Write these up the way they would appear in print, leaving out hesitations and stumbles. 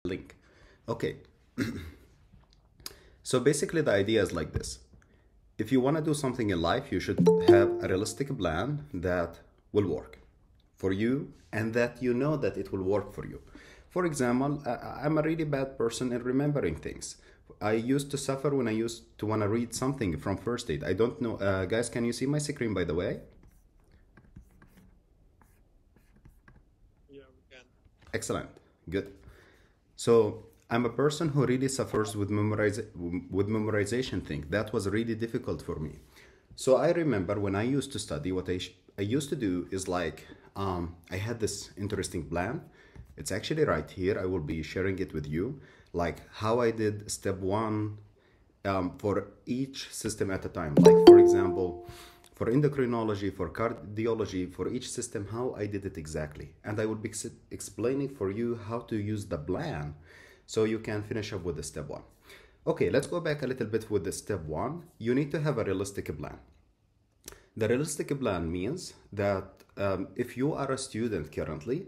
link. Okay. So basically the idea is like this. If you want to do something in life, you should have a realistic plan that will work for you and that you know that it will work for you. For example, I'm a really bad person in remembering things. I used to suffer when I used to want to read something from first aid. I don't know. Guys, can you see my screen, by the way? Yeah, we can. Excellent. Good. So I'm a person who really suffers with memorization thing. That was really difficult for me. So I remember when I used to study, what I used to do is like, I had this interesting plan. It's actually right here. I will be sharing it with you, like how I did step one for each system at a time. Like for example, for endocrinology, for cardiology, for each system, how I did it exactly. And I will be explaining for you how to use the plan so you can finish up with the step one. Okay, let's go back a little bit with the step one. You need to have a realistic plan. The realistic plan means that if you are a student currently,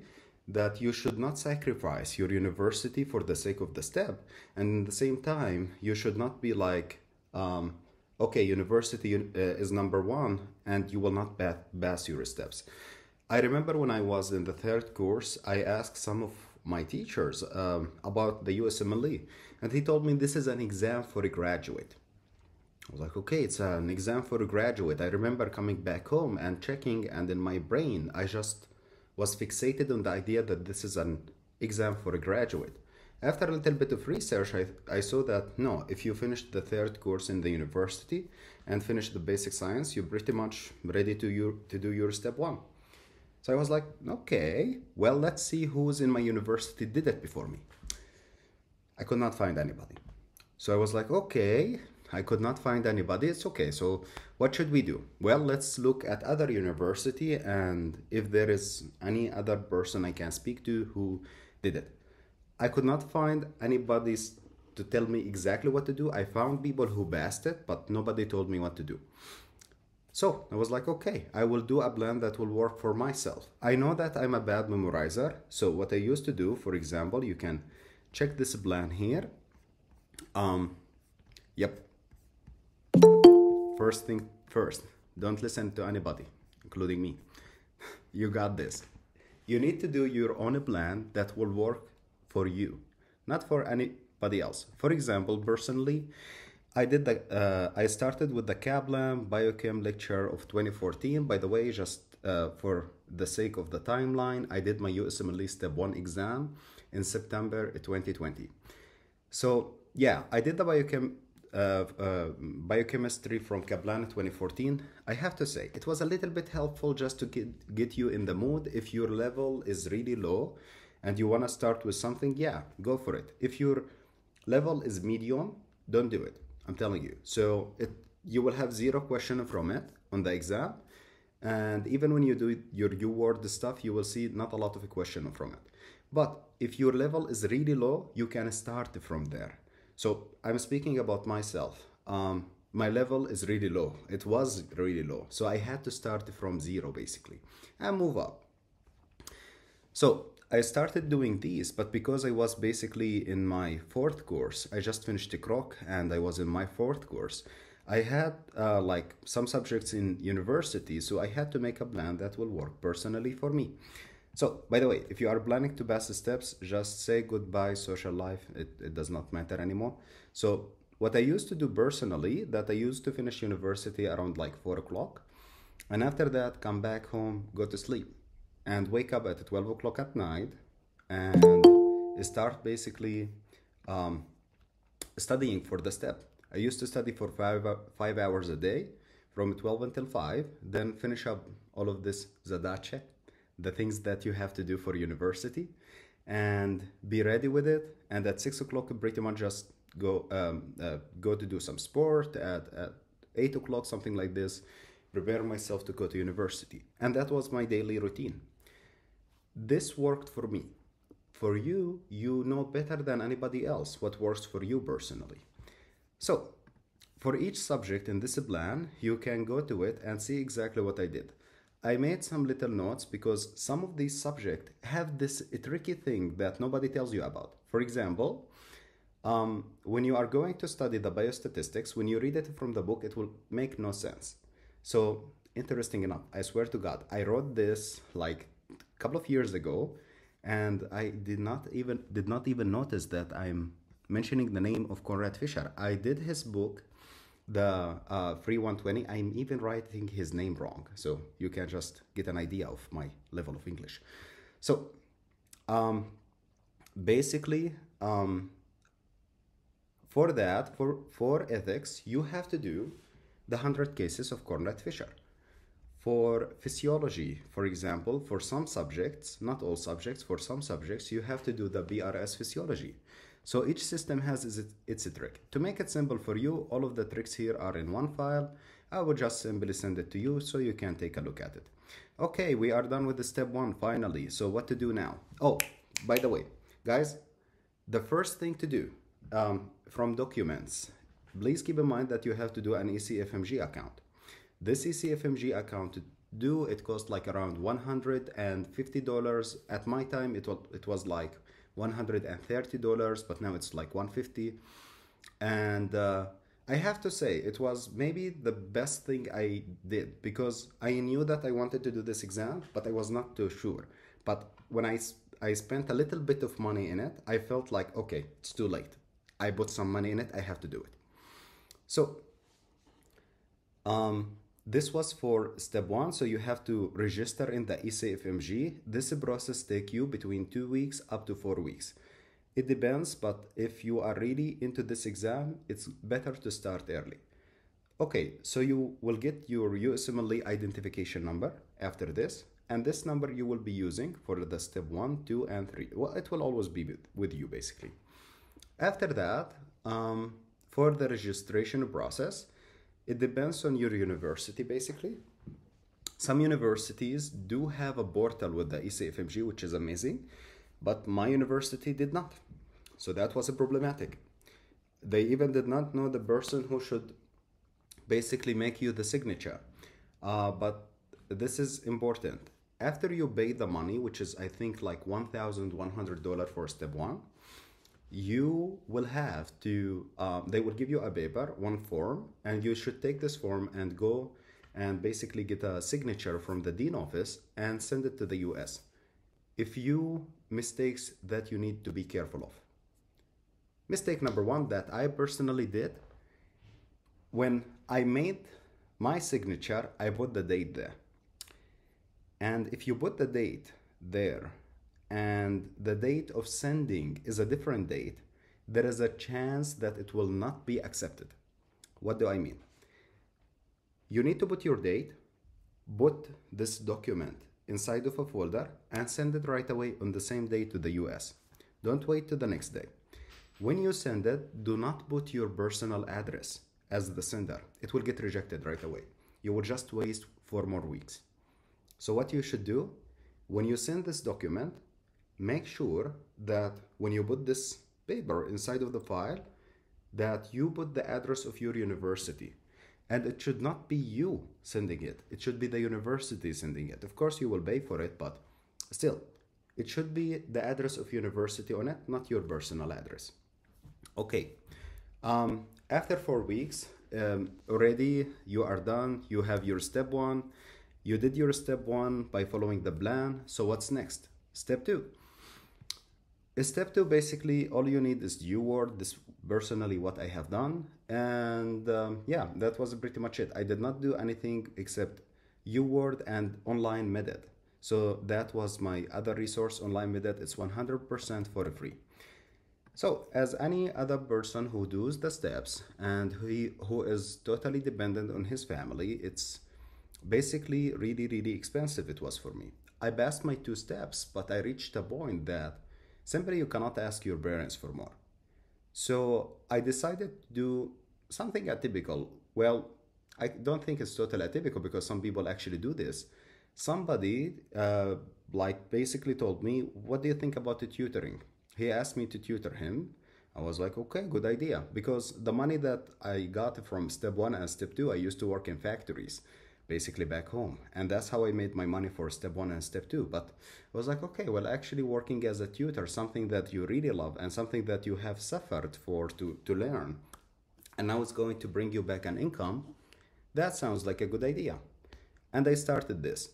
that you should not sacrifice your university for the sake of the step. And at the same time, you should not be like, okay, university is number one and you will not pass your steps. I remember when I was in the third course, I asked some of my teachers about the USMLE, and he told me this is an exam for a graduate. I was like, okay, it's an exam for a graduate. I remember coming back home and checking, and in my brain, I just was fixated on the idea that this is an exam for a graduate. After a little bit of research, I saw that no, if you finish the third course in the university and finish the basic science, you're pretty much ready to do your step one. So I was like, okay, well, let's see who's in my university did it before me. I could not find anybody. So I was like, okay, I could not find anybody. It's okay. So what should we do? Well, let's look at other university and if there is any other person I can speak to who did it. I could not find anybody to tell me exactly what to do. I found people who passed it, but nobody told me what to do. So I was like, okay, I will do a plan that will work for myself. I know that I'm a bad memorizer. So what I used to do, for example, you can check this plan here. Yep. First thing first, don't listen to anybody, including me. You got this. You need to do your own plan that will work for you, not for anybody else. For example, personally, I started with the Kaplan Biochem lecture of 2014. By the way, just for the sake of the timeline, I did my USMLE Step 1 exam in September 2020. So yeah, I did the biochemistry from Kaplan 2014. I have to say, it was a little bit helpful just to get you in the mood. If your level is really low and you want to start with something, yeah, go for it. If your level is medium, don't do it. I'm telling you. So you will have 0 question from it on the exam. And even when you do your U-word stuff, you will see not a lot of a question from it. But if your level is really low, you can start from there. So I'm speaking about myself. My level is really low. It was really low. So I had to start from 0 basically and move up. So I started doing these, but because I was basically in my 4th course, I just finished the croc and I was in my 4th course. I had like some subjects in university, so I had to make a plan that will work personally for me. So, by the way, if you are planning to pass the steps, just say goodbye social life. It does not matter anymore. So what I used to do personally, that I used to finish university around like 4 o'clock. And after that, come back home, go to sleep and wake up at 12 o'clock at night and start basically studying for the step. I used to study for 5 hours a day from 12 until 5, then finish up all of this zadache, the things that you have to do for university, and be ready with it. And at 6 o'clock, pretty much just go to do some sport. At 8 o'clock, something like this, prepare myself to go to university. And that was my daily routine. This worked for me. For you, you know better than anybody else what works for you personally. So, for each subject in this plan, you can go to it and see exactly what I did. I made some little notes because some of these subjects have this tricky thing that nobody tells you about. For example, when you are going to study the biostatistics, when you read it from the book, it will make no sense. So, interesting enough, I swear to God, I wrote this like a couple of years ago, and I did not even notice that I'm mentioning the name of Conrad Fisher. I did his book, the Free 120. I'm even writing his name wrong, so you can just get an idea of my level of English. So, um, basically, for that, for ethics, you have to do the 100 cases of Conrad Fisher. For physiology, for example, for some subjects, not all subjects, for some subjects, you have to do the BRS physiology. So each system has its trick. To make it simple for you, all of the tricks here are in one file. I will just simply send it to you so you can take a look at it. Okay, we are done with the step one finally. So what to do now? Oh, by the way, guys, the first thing to do from documents, please keep in mind that you have to do an ECFMG account. This ECFMG account to do, it costs like around $150. At my time, it was like $130, but now it's like $150. And I have to say, it was maybe the best thing I did because I knew that I wanted to do this exam, but I was not too sure. But when I spent a little bit of money in it, I felt like, okay, it's too late. I put some money in it, I have to do it. So, this was for step one, so you have to register in the ECFMG. This process takes you between 2 weeks up to 4 weeks. It depends, but if you are really into this exam, it's better to start early. Okay, so you will get your USMLE identification number after this, and this number you will be using for the step 1, 2, and 3. Well, it will always be with you basically. After that, for the registration process, it depends on your university basically. Some universities do have a portal with the ECFMG, which is amazing, but my university did not. So that was problematic. They even did not know the person who should basically make you the signature. But this is important. After you pay the money, which is I think like $1,100 for step one, you will have to, they will give you a paper, one form, and you should take this form and go and basically get a signature from the dean office and send it to the US. A few mistakes that you need to be careful of. Mistake number one that I personally did, when I made my signature, I put the date there. And if you put the date there, and the date of sending is a different date, there is a chance that it will not be accepted. What do I mean? You need to put your date, put this document inside of a folder, and send it right away on the same day to the US. Don't wait till the next day. When you send it, do not put your personal address as the sender. It will get rejected right away. You will just waste 4 more weeks. So what you should do, when you send this document, make sure that when you put this paper inside of the file, that you put the address of your university. And it should not be you sending it. It should be the university sending it. Of course, you will pay for it, but still, it should be the address of university on it, not your personal address. Okay. After 4 weeks, already you are done. You have your step one. You did your step one by following the plan. So what's next? Step two. Step two, basically, all you need is UWord, this personally what I have done. And yeah, that was pretty much it. I did not do anything except UWord and online method. So that was my other resource, online method. It's 100% for free. So as any other person who does the steps and who is totally dependent on his family, it's basically really expensive it was for me. I passed my 2 steps, but I reached a point that simply you cannot ask your parents for more. So I decided to do something atypical. Well, I don't think it's totally atypical because some people actually do this. Somebody like basically told me, what do you think about the tutoring? He asked me to tutor him. I was like, okay, good idea. Because the money that I got from step 1 and step 2, I used to work in factories. basically back home. And that's how I made my money for step one and step two. But I was like, okay, well, actually working as a tutor, something that you really love and something that you have suffered for to learn, and now it's going to bring you back an income, that sounds like a good idea. And I started this.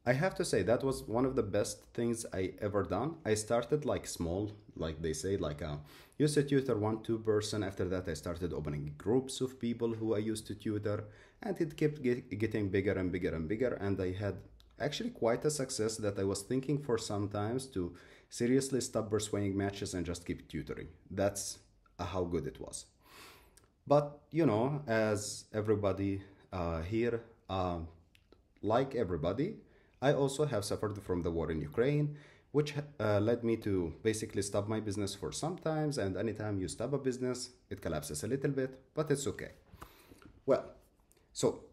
I have to say that was one of the best things I ever done. I started like small, like they say, like used to tutor one, two person. After that, I started opening groups of people who I used to tutor, and it kept getting bigger and bigger and bigger. And I had actually quite a success that I was thinking for sometimes to seriously stop pursuing matches and just keep tutoring. That's how good it was. But you know, as everybody here, like everybody, I also have suffered from the war in Ukraine, which led me to basically stop my business for some times. And anytime you stop a business, it collapses a little bit, but it's okay. Well, so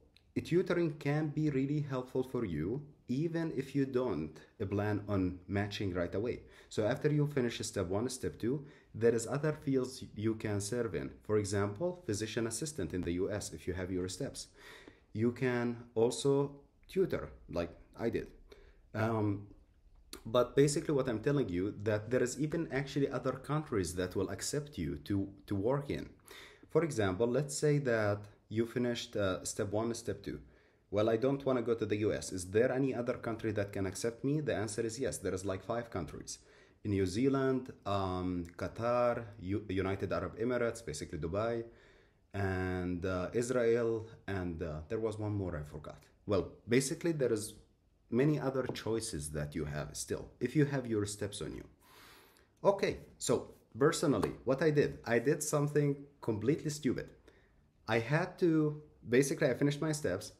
tutoring can be really helpful for you, even if you don't plan on matching right away. So after you finish step one, step two, there is other fields you can serve in. For example, physician assistant in the US, if you have your steps. You can also tutor, like I did. Um, but basically what I'm telling you, that there is even actually other countries that will accept you to work in. For example, let's say that you finished step one, step two. Well, I don't want to go to the US. Is there any other country that can accept me? The answer is yes. There is like 5 countries. In New Zealand, Qatar, United Arab Emirates, basically Dubai, and Israel, and there was one more I forgot. Well, basically there is many other choices that you have still, if you have your steps on you. Okay, so personally, what I did something completely stupid. I had to, basically I finished my steps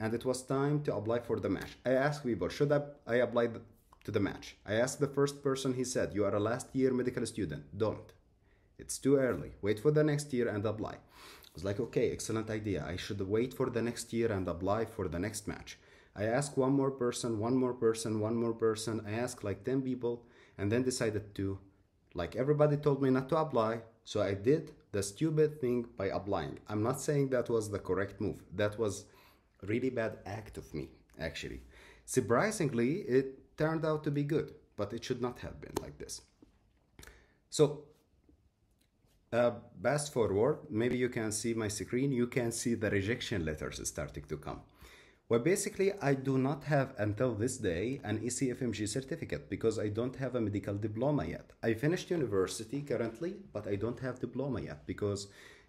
and it was time to apply for the match. I asked people, should I apply to the match? I asked the first person, he said, you are a last year medical student, don't. It's too early, wait for the next year and apply. I was like, okay, excellent idea. I should wait for the next year and apply for the next match. I asked one more person, one more person, one more person. I asked like 10 people and then decided to, like everybody told me not to apply. So I did the stupid thing by applying. I'm not saying that was the correct move. That was a really bad act of me, actually. Surprisingly, it turned out to be good, but it should not have been like this. So fast forward, maybe you can see my screen. You can see the rejection letters starting to come. Well, basically, I do not have until this day an ECFMG certificate because I don't have a medical diploma yet. I finished university currently, but I don't have diploma yet because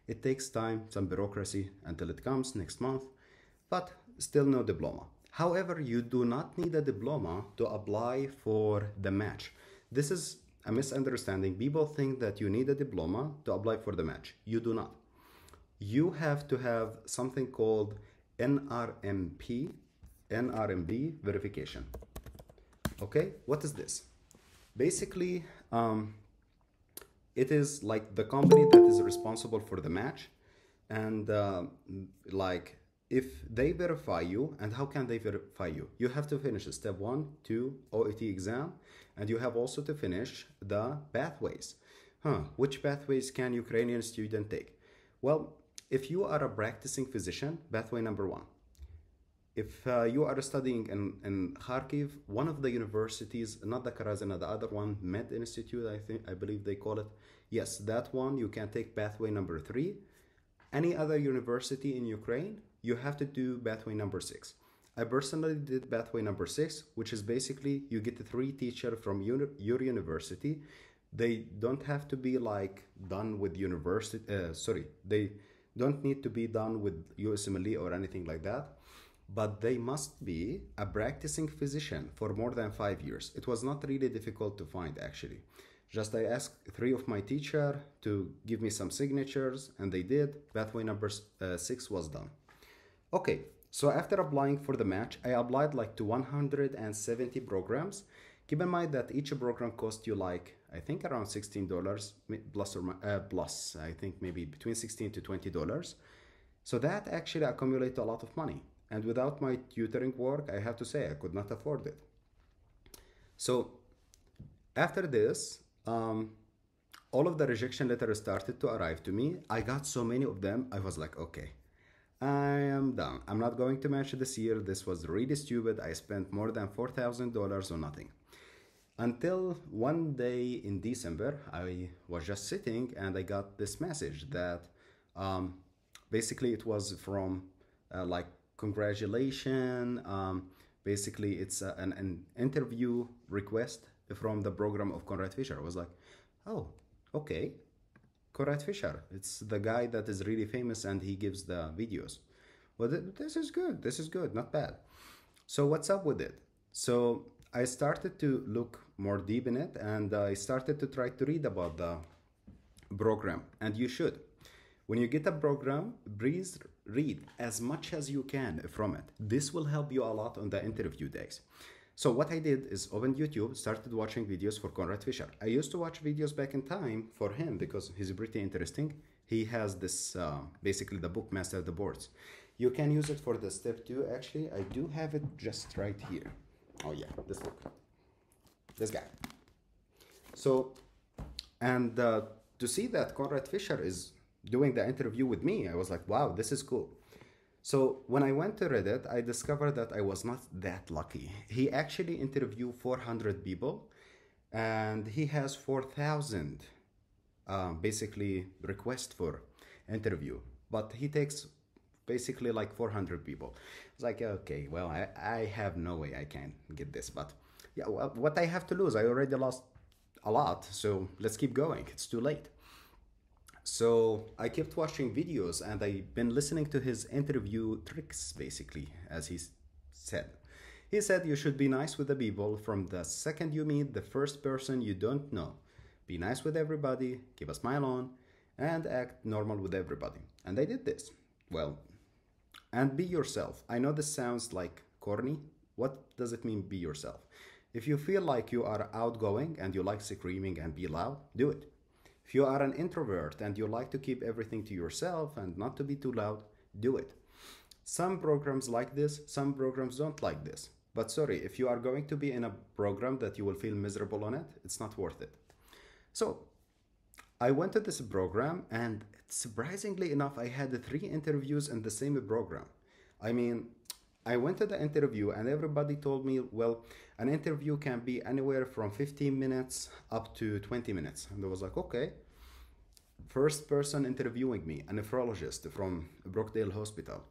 it takes time, some bureaucracy until it comes next month, but still no diploma. However, you do not need a diploma to apply for the match. This is a misunderstanding. People think that you need a diploma to apply for the match. You do not. You have to have something called NRMP verification. Okay, what is this? Basically, it is like the company that is responsible for the match, and like if they verify you, and how can they verify you? You have to finish step 1, 2 OET exam, and you have also to finish the pathways. Which pathways can Ukrainian student take? Well, if you are a practicing physician, pathway number 1. If you are studying in Kharkiv, one of the universities, not the Karazina, the other one, Med Institute, I believe they call it. Yes, that one, you can take pathway number 3. Any other university in Ukraine, you have to do pathway number 6. I personally did pathway number 6, which is basically you get 3 teachers from your university. They don't have to be like done with university, they don't need to be done with USMLE or anything like that, but they must be a practicing physician for more than 5 years. It was not really difficult to find, actually. Just I asked 3 of my teacher to give me some signatures, and they did. Pathway number 6 was done. Okay, so after applying for the match, I applied like to 170 programs. Keep in mind that each program cost you like, I think around $16 plus, I think maybe between $16 to $20. So that actually accumulated a lot of money. And without my tutoring work, I have to say I could not afford it. So after this, all of the rejection letters started to arrive to me. I got so many of them. I was like, okay, I am done. I'm not going to match this year. This was really stupid. I spent more than $4,000 on nothing. Until one day in December, I was just sitting and I got this message that um, basically it was from like congratulation. Basically, it's an interview request from the program of Conrad Fisher. I was like, oh, okay, Conrad Fisher. It's the guy that is really famous and he gives the videos. Well, this is good. This is good. Not bad. So what's up with it? So I started to look more deep in it and I started to try to read about the program. And you should. When you get a program, please read as much as you can from it. This will help you a lot on the interview days. So what I did is opened YouTube, started watching videos for Conrad Fisher. I used to watch videos back in time for him because he's pretty interesting. He has this, basically the book Master the Boards. You can use it for the step 2. Actually, I do have it just right here. Oh yeah, this book. This guy. So, and to see that Conrad Fisher is doing the interview with me, I was like, wow, this is cool. So when I went to Reddit, I discovered that I was not that lucky. He actually interviewed 400 people and he has 4,000 basically requests for interview, but he takes basically like 400 people. It's like, okay, well, I have no way I can get this, but yeah, well, what I have to lose, I already lost a lot, so let's keep going. It's too late. So I kept watching videos and I've been listening to his interview tricks, basically, as he said. He said you should be nice with the people from the second you meet the first person you don't know. Be nice with everybody, keep a smile on, and act normal with everybody. And I did this. Well, and be yourself. I know this sounds like corny. What does it mean, be yourself? If you feel like you are outgoing and you like screaming and be loud, do it. If you are an introvert and you like to keep everything to yourself and not to be too loud, do it. Some programs like this, some programs don't like this. But sorry, if you are going to be in a program that you will feel miserable on it, it's not worth it. So I went to this program and surprisingly enough, I had 3 interviews in the same program. I mean, I went to the interview and everybody told me, well, an interview can be anywhere from 15 minutes up to 20 minutes. And I was like, okay. First person interviewing me, a nephrologist from Brookdale Hospital.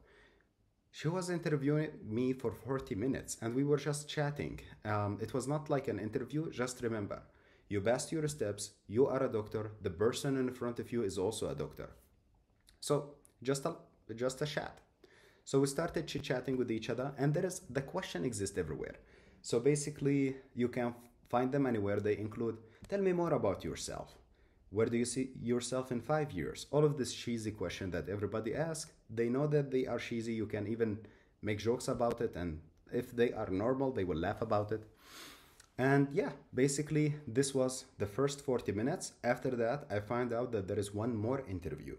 She was interviewing me for 40 minutes and we were just chatting. It was not like an interview. Just remember, you passed your steps, you are a doctor, the person in front of you is also a doctor. So just a chat. So we started chit-chatting with each other and the question exists everywhere. So basically you can find them anywhere. They include, tell me more about yourself. Where do you see yourself in 5 years? All of this cheesy question that everybody asks, they know that they are cheesy. You can even make jokes about it. And if they are normal, they will laugh about it. And yeah, basically this was the first 40 minutes. After that, I find out that there is one more interview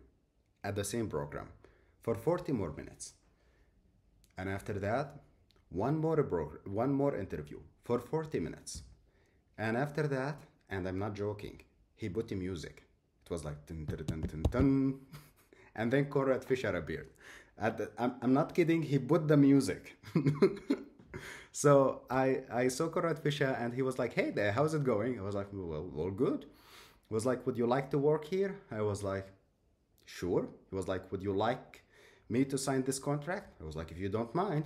at the same program for 40 more minutes. And after that, one more interview for 40 minutes. And after that, and I'm not joking, he put the music. It was like dun, dun, dun, dun, dun. And then Conrad Fisher appeared. I'm not kidding, he put the music. So I saw Conrad Fisher and he was like, hey there, how's it going? I was like, well, all good. He was like, would you like to work here? I was like, sure. He was like, would you like me to sign this contract? I was like, if you don't mind.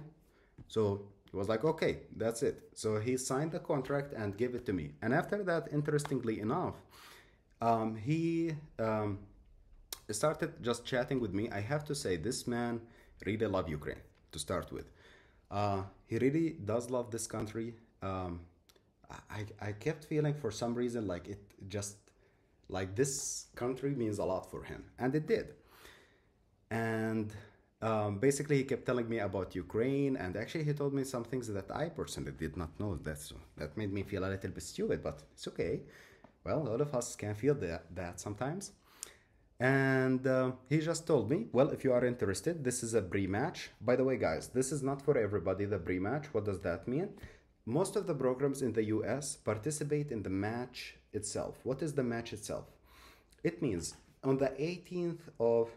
So he was like, okay, that's it. So he signed the contract and gave it to me. And after that, interestingly enough, he started just chatting with me. I have to say, this man really loves Ukraine to start with. He really does love this country. I kept feeling for some reason like it just, like this country means a lot for him. And it did. And basically he kept telling me about Ukraine, and actually he told me some things that I personally did not know. That made me feel a little bit stupid, but it's okay. Well, all of us can feel that sometimes. And he just told me, well, if you are interested, this is a pre-match. By the way, guys, this is not for everybody, the pre-match. What does that mean? Most of the programs in the US participate in the match itself. What is the match itself? It means on the 18th of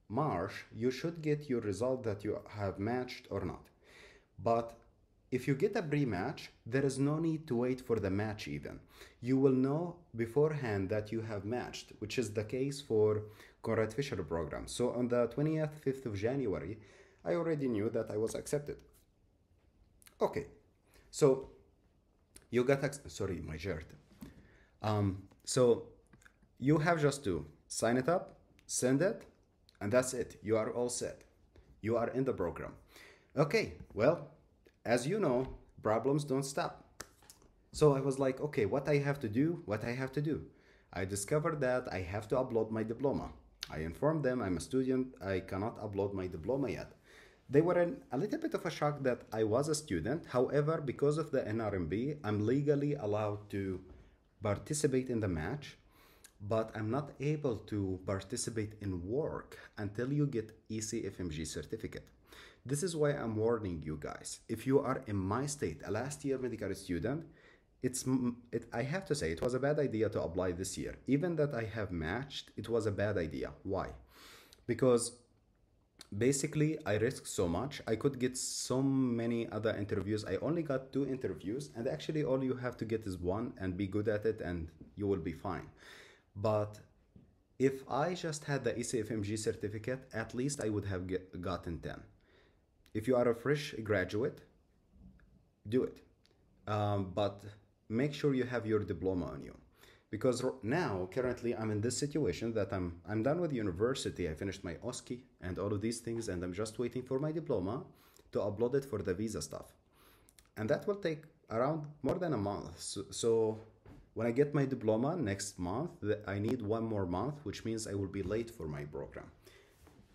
March, you should get your result that you have matched or not. But if you get a pre-match, there is no need to wait for the match even. You will know beforehand that you have matched, which is the case for Conrad Fisher program. So on the 25th of January, I already knew that I was accepted. Okay, so you got, sorry, my shirt. So you have just to sign it up, send it, and that's it. You are all set. You are in the program. Okay, well, as you know, problems don't stop. So I was like, okay, what I have to do, what I have to do. I discovered that I have to upload my diploma. I informed them I'm a student, I cannot upload my diploma yet. They were in a little bit of a shock that I was a student. However, because of the NRMB, I'm legally allowed to participate in the match, but I'm not able to participate in work until you get ECFMG certificate. This is why I'm warning you guys. If you are in my state, a last year medical student, I have to say it was a bad idea to apply this year. Even that I have matched, it was a bad idea. Why? Because basically I risked so much. I could get so many other interviews. I only got 2 interviews, and actually all you have to get is 1 and be good at it and you will be fine. But if I just had the ECFMG certificate, at least I would have gotten 10. If you are a fresh graduate, do it. But make sure you have your diploma on you. Because now, currently, I'm in this situation that I'm done with university. I finished my OSCE and all of these things, and I'm just waiting for my diploma to upload it for the visa stuff. And that will take around more than a month. So when I get my diploma next month, I need 1 more month, which means I will be late for my program.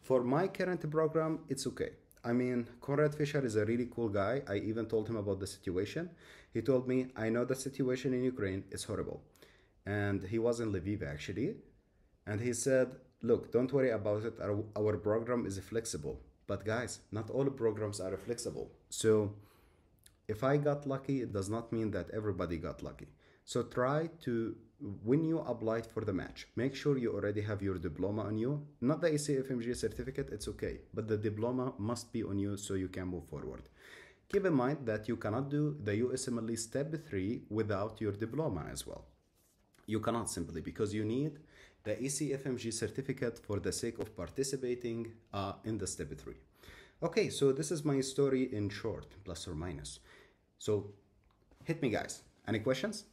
For my current program, it's okay. I mean, Conrad Fisher is a really cool guy. I even told him about the situation. He told me, I know the situation in Ukraine is horrible. And he was in Lviv actually. And he said, look, don't worry about it. Our program is flexible. But guys, not all programs are flexible. So if I got lucky, it does not mean that everybody got lucky. So try to, when you applied for the match, make sure you already have your diploma on you. Not the ECFMG certificate, it's okay, but the diploma must be on you so you can move forward. Keep in mind that you cannot do the USMLE Step 3 without your diploma as well. You cannot simply, because you need the ECFMG certificate for the sake of participating in the Step 3. Okay, so this is my story in short, plus or minus. So hit me guys. Any questions?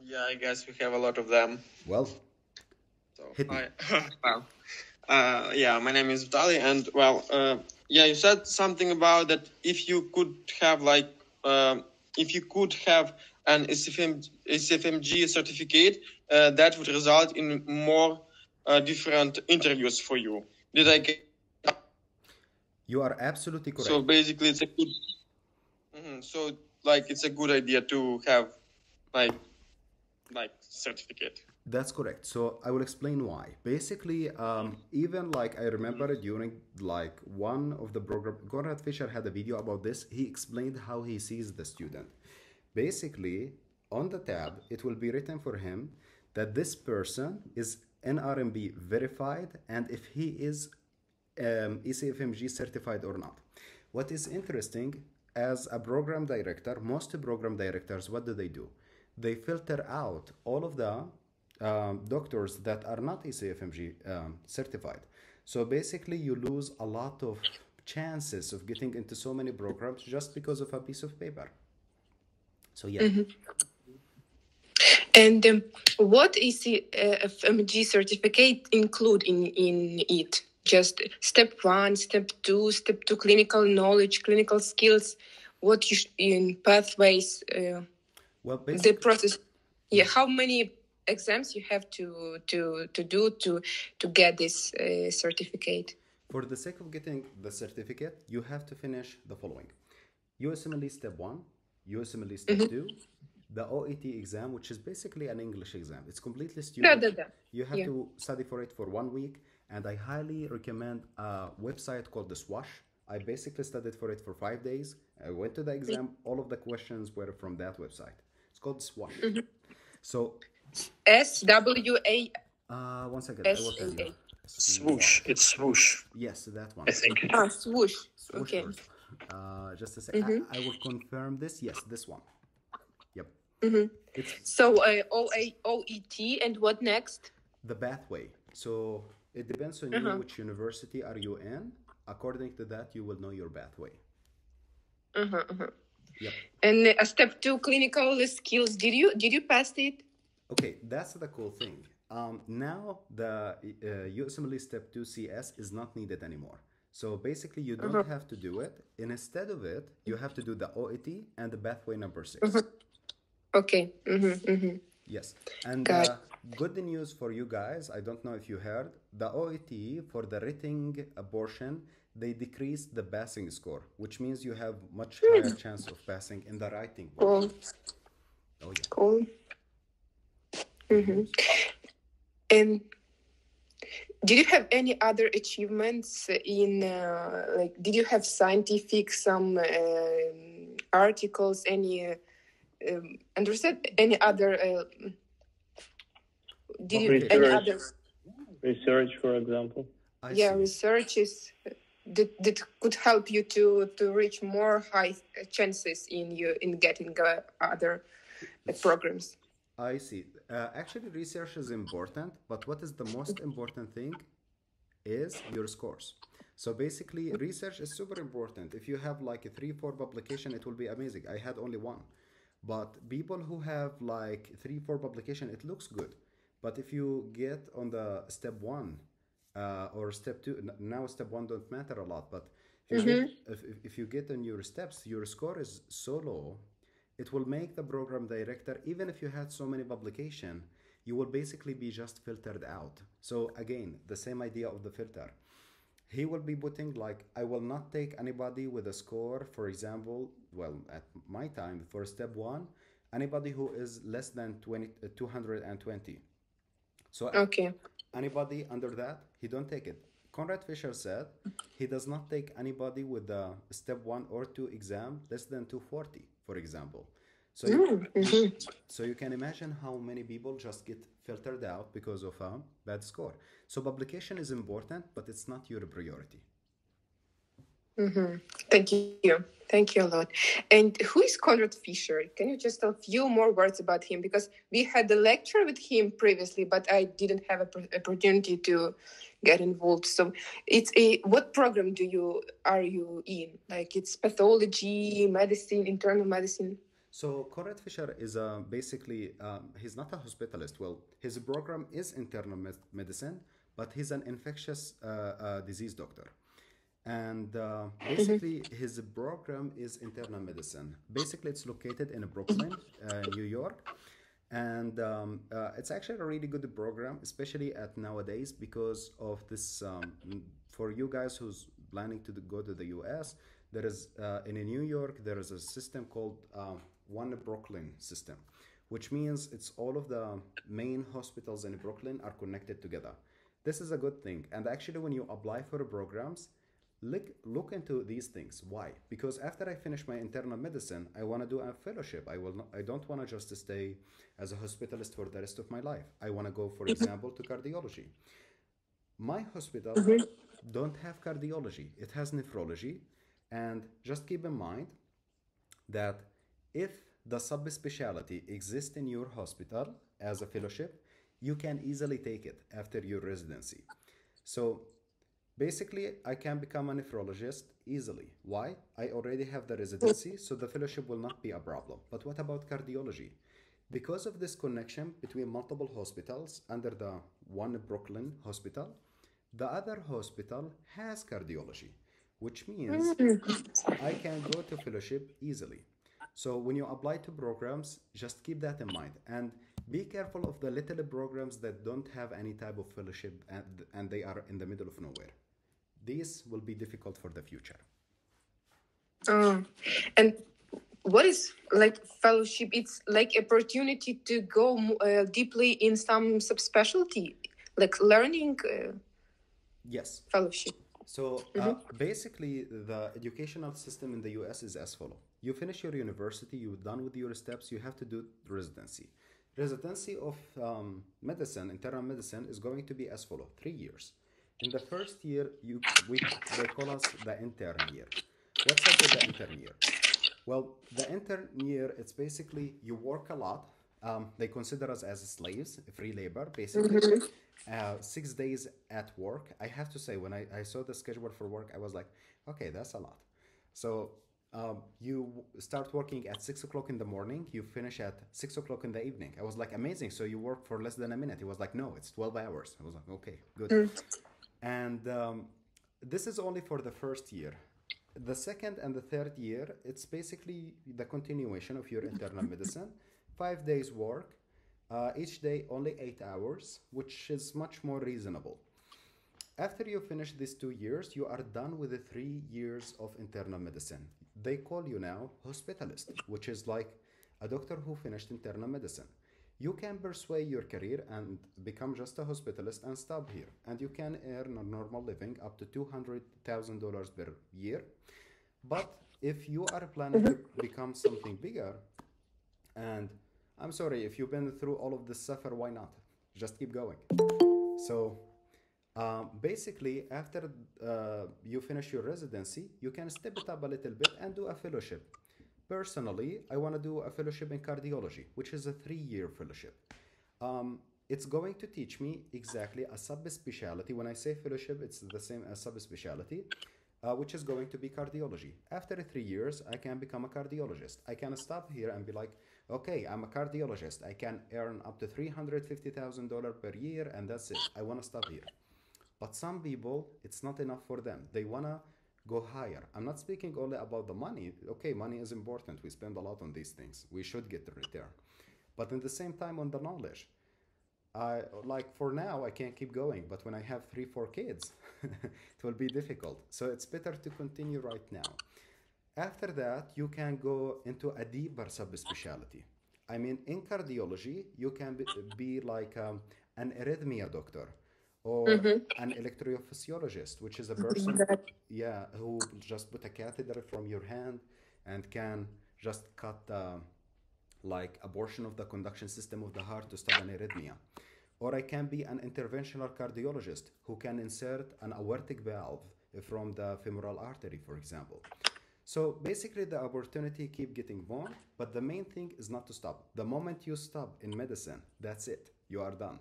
Yeah, I guess we have a lot of them. Well, So hit me. yeah, my name is Vitaly, and yeah, you said something about that if you could have an SFMG certificate, that would result in more different interviews for you. Did I get? You are absolutely correct. So basically, it's a good. So it's a good idea to have certificate. That's correct. So I will explain why. Basically, even I remember during one of the program, Conrad Fisher had a video about this. He explained how he sees the student. Basically, on the tab, it will be written for him that this person is NRMB verified and if he is ECFMG certified or not. What is interesting, as a program director, most program directors, what do? They filter out all of the doctors that are not ECFMG certified. So basically you lose a lot of chances of getting into so many programs just because of a piece of paper. So yeah. And what ECFMG certificate include in it? Just step 1, step 2, step 2 clinical knowledge, clinical skills, what you in pathways, well, basically, the process. Yeah, how many exams you have to do to get this certificate? For the sake of getting the certificate, you have to finish the following: USMLE Step 1, USMLE Step 2, the OET exam, which is basically an English exam. It's completely stupid. You have to study for it for 1 week, and I highly recommend a website called the SWASH. I basically studied for it for 5 days. I went to the exam. All of the questions were from that website. It's called SWASH. So SWA. 1 second. I will tell you. Swoosh. It's swoosh, Yes, that one. I think. Ah, swoosh. Okay. Swooshers. Just a sec. I will confirm this. Yes, this one. Yep. It's So OET, and what next? the pathway. So it depends on you which university are you in. According to that, you will know your pathway. Yep. And step 2, clinical skills. Did you pass it? Okay, that's the cool thing. Now the USMLE Step 2 CS is not needed anymore. So basically, you don't have to do it. Instead of it, you have to do the OET and the pathway number 6. Okay. Yes. And good news for you guys, I don't know if you heard, the OET for the writing portion, they decreased the passing score, which means you have much higher chance of passing in the writing portion. Cool. Oh yeah. Cool. And did you have any other achievements in did you have scientific some articles, any understand any other did you any other Research, for example. I see. researches that could help you to reach more high chances in getting other programs? I see. Actually, research is important, but what is the most important thing is your scores. So basically, research is super important. If you have like a 3-4 publication, it will be amazing. I had only one. But people who have like 3-4 publication, it looks good. But if you get on the step 1 or step 2, now step 1 don't matter a lot. But if you get on your steps, your score is so low, it will make the program director, even if you had so many publication, you will basically be just filtered out. So again, the same idea of the filter. He will be putting like, I will not take anybody with a score, for example, well, at my time, for step 1, anybody who is less than 220. So anybody under that, he don't take it. Conrad Fisher said he does not take anybody with the step 1 or 2 exam less than 240, for example. So so you can imagine how many people just get filtered out because of a bad score. So publication is important, but it's not your priority. Thank you. Thank you a lot. And who is Conrad Fisher? Can you just tell a few more words about him? Because we had a lecture with him previously, but I didn't have an opportunity to get involved. So it's what program are you in? Like it's pathology, medicine, internal medicine? So Conrad Fisher is basically, he's not a hospitalist. Well, his program is internal medicine, but he's an infectious disease doctor. And basically, his program is internal medicine. Basically, it's located in Brooklyn, New York. And it's actually a really good program, especially at nowadays because of this. For you guys who's planning to go to the US, there is, in New York, there is a system called One Brooklyn system, which means it's all of the main hospitals in Brooklyn are connected together. This is a good thing. And actually, when you apply for programs, look into these things. Why? Because after I finish my internal medicine, I want to do a fellowship. I don't want to just stay as a hospitalist for the rest of my life. I want to go, for example, to cardiology. My hospital don't have cardiology. It has nephrology. And just keep in mind that if the subspecialty exists in your hospital as a fellowship, you can easily take it after your residency. So basically, I can become a nephrologist easily. Why? I already have the residency, so the fellowship will not be a problem. But what about cardiology? Because of this connection between multiple hospitals under the One Brooklyn hospital, the other hospital has cardiology, which means I can go to fellowship easily. So when you apply to programs, just keep that in mind. And be careful of the little programs that don't have any type of fellowship and they are in the middle of nowhere. These will be difficult for the future. And what is like fellowship? It's like opportunity to go deeply in some subspecialty, like learning. Yes. Fellowship. So basically, the educational system in the US is as follows. You finish your university, you're done with your steps, you have to do residency. Residency of medicine, internal medicine, is going to be as follows: 3 years. In the first year, they call us the intern year. What's up with the intern year? Well, the intern year, it's basically you work a lot. They consider us as slaves, free labor, basically. 6 days at work. I have to say, when I saw the schedule for work, I was like, okay, that's a lot. So you start working at 6 o'clock in the morning, you finish at 6 o'clock in the evening. I was like, amazing. So you work for less than a minute. He was like, no, it's 12 hours. I was like, okay, good. And this is only for the first year. The second and the third year, it's basically the continuation of your internal medicine. 5 days work, each day only 8 hours, which is much more reasonable. After you finish these 2 years, you are done with the 3 years of internal medicine. They call you now hospitalist, which is like a doctor who finished internal medicine. You can pursue your career and become just a hospitalist and stop here. And you can earn a normal living up to $200,000 per year. But if you are planning to become something bigger, and I'm sorry, if you've been through all of this suffer, why not? Just keep going. So basically, after you finish your residency, you can step it up a little bit and do a fellowship. Personally, I want to do a fellowship in cardiology, which is a 3-year fellowship. It's going to teach me exactly a subspecialty. When I say fellowship, it's the same as subspecialty, which is going to be cardiology. After 3 years, I can become a cardiologist. I can stop here and be like, okay, I'm a cardiologist. I can earn up to $350,000 per year, and that's it. I want to stop here. But some people, it's not enough for them. They want to go higher. I'm not speaking only about the money. Okay, money is important. We spend a lot on these things. We should get the return. But at the same time, on the knowledge, like for now, I can't keep going. But when I have 3, 4 kids, it will be difficult. So it's better to continue right now. After that, you can go into a deeper subspecialty. I mean, in cardiology, you can be like an arrhythmia doctor, or an electrophysiologist, which is a person, yeah, who just put a catheter from your hand and can just cut like a portion of the conduction system of the heart to stop an arrhythmia. Or I can be an interventional cardiologist who can insert an aortic valve from the femoral artery, for example. So basically the opportunity keep getting more, but the main thing is not to stop. The moment you stop in medicine, that's it. You are done.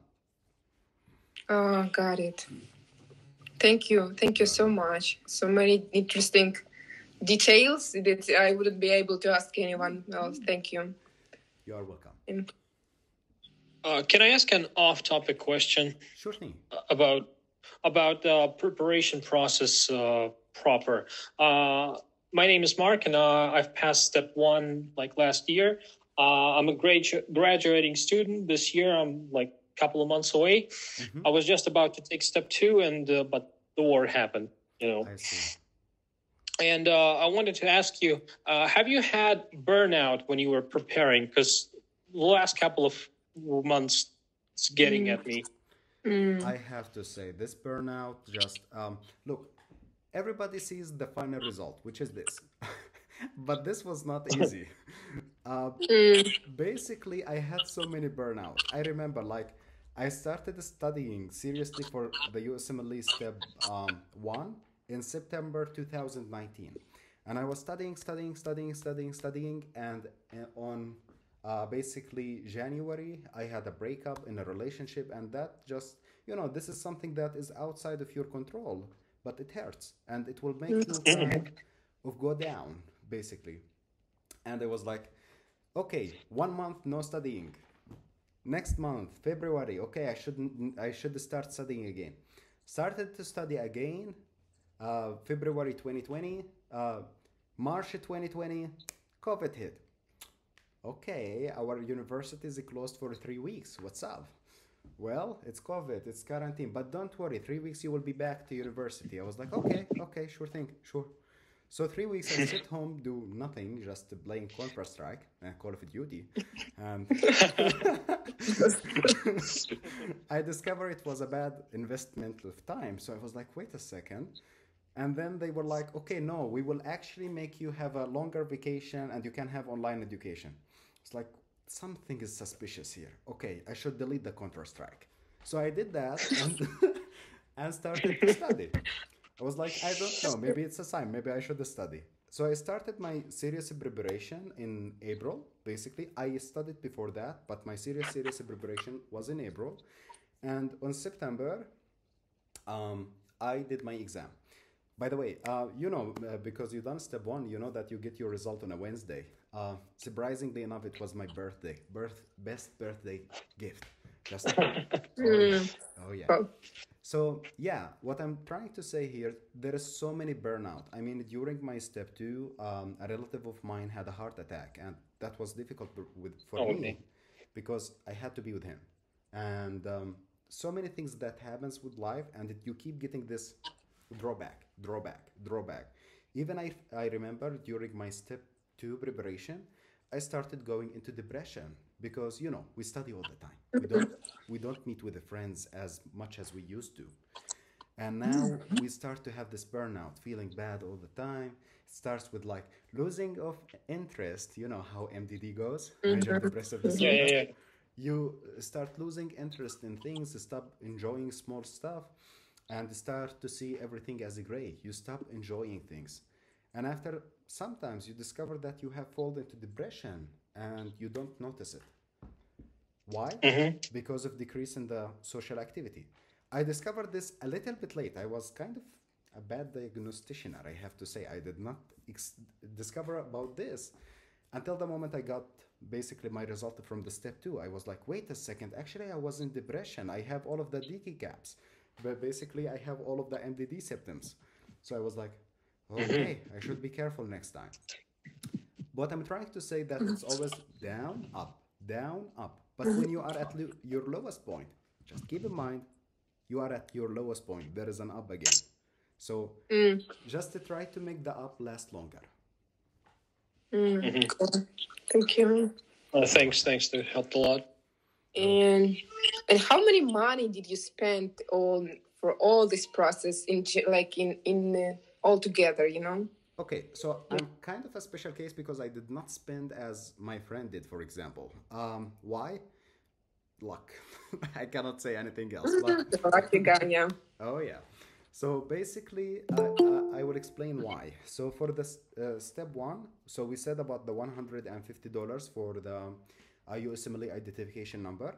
Oh, got it. Thank you. Thank you so much. So many interesting details that I wouldn't be able to ask anyone else. Thank you. You are welcome. Can I ask an off-topic question? Sure thing. About the preparation process proper. My name is Mark, and I've passed step 1 like last year. I'm a graduating student. This year, I'm like a couple of months away. I was just about to take step 2, and but the war happened. I see. And I wanted to ask you, have you had burnout when you were preparing? Because the last couple of months, it's getting at me. I have to say, this burnout just, look, everybody sees the final result, which is this. But this was not easy. Basically, I had so many burnouts. I remember, like, I started studying seriously for the USMLE Step 1 in September 2019. And I was studying, and on basically January, I had a breakup in a relationship, and that just, this is something that is outside of your control, but it hurts, and it will make you kind of go down, basically. And I was like, okay, 1 month no studying. Next month, February, okay, I should start studying again. Started to study again, February 2020, March 2020, COVID hit. Okay, our university is closed for 3 weeks. What's up? Well, it's COVID, it's quarantine, but don't worry, 3 weeks you will be back to university. I was like, okay, sure thing, sure. So 3 weeks I sit home, do nothing, just playing Counter-Strike and Call of Duty. And I discovered it was a bad investment of time. So I was like, wait a second. And then they were like, okay, no, we will actually make you have a longer vacation and you can have online education. It's like, something is suspicious here. Okay, I should delete the Counter-Strike. So I did that, and and started to study. I was like, I don't know, maybe it's a sign, maybe I should study. So I started my serious preparation in April. Basically, I studied before that, but my serious preparation was in April. And on September, I did my exam. By the way, because you done step one, you know that you get your result on a Wednesday. Surprisingly enough, it was my birthday, best birthday gift. Just oh yeah. Well, So yeah, what I'm trying to say here, there is so many burnout. I mean, during my step two, a relative of mine had a heart attack, and that was difficult for Oh, me okay. because I had to be with him, and so many things that happens with life, and you keep getting this drawback. Even I remember during my step two preparation, I started going into depression because we study all the time. We don't meet with the friends as much as we used to. And now we start to have this burnout, feeling bad all the time. It starts with like losing of interest. You know how MDD goes, major depressive Yeah, yeah, disorder. yeah. You start losing interest in things, stop enjoying small stuff, and start to see everything as gray. You stop enjoying things. And after sometimes you discover that you have fallen into depression and you don't notice it. Why? Mm-hmm. Because of decrease in the social activity. I discovered this a little bit late. I was kind of a bad diagnostician, I have to say. I did not discover about this until the moment I got basically my result from the step two. I was like, wait a second, actually I was in depression. I have all of the leaky gaps, but basically I have all of the MDD symptoms. So I was like, okay, I should be careful next time. What I'm trying to say that it's always down, up, down, up. But when you are at your lowest point, just keep in mind you are at your lowest point. There is an up again. So just to try to make the up last longer. cool. Thank you. Thanks, that helped a lot. And how many money did you spend on for all this process in all together? Okay, so I'm kind of a special case because I did not spend as my friend did, for example. Why? Luck. I cannot say anything else. But The lucky guy, yeah. oh yeah. So basically, I will explain why. So for the step one, so we said about the $150 for the USMLE identification number,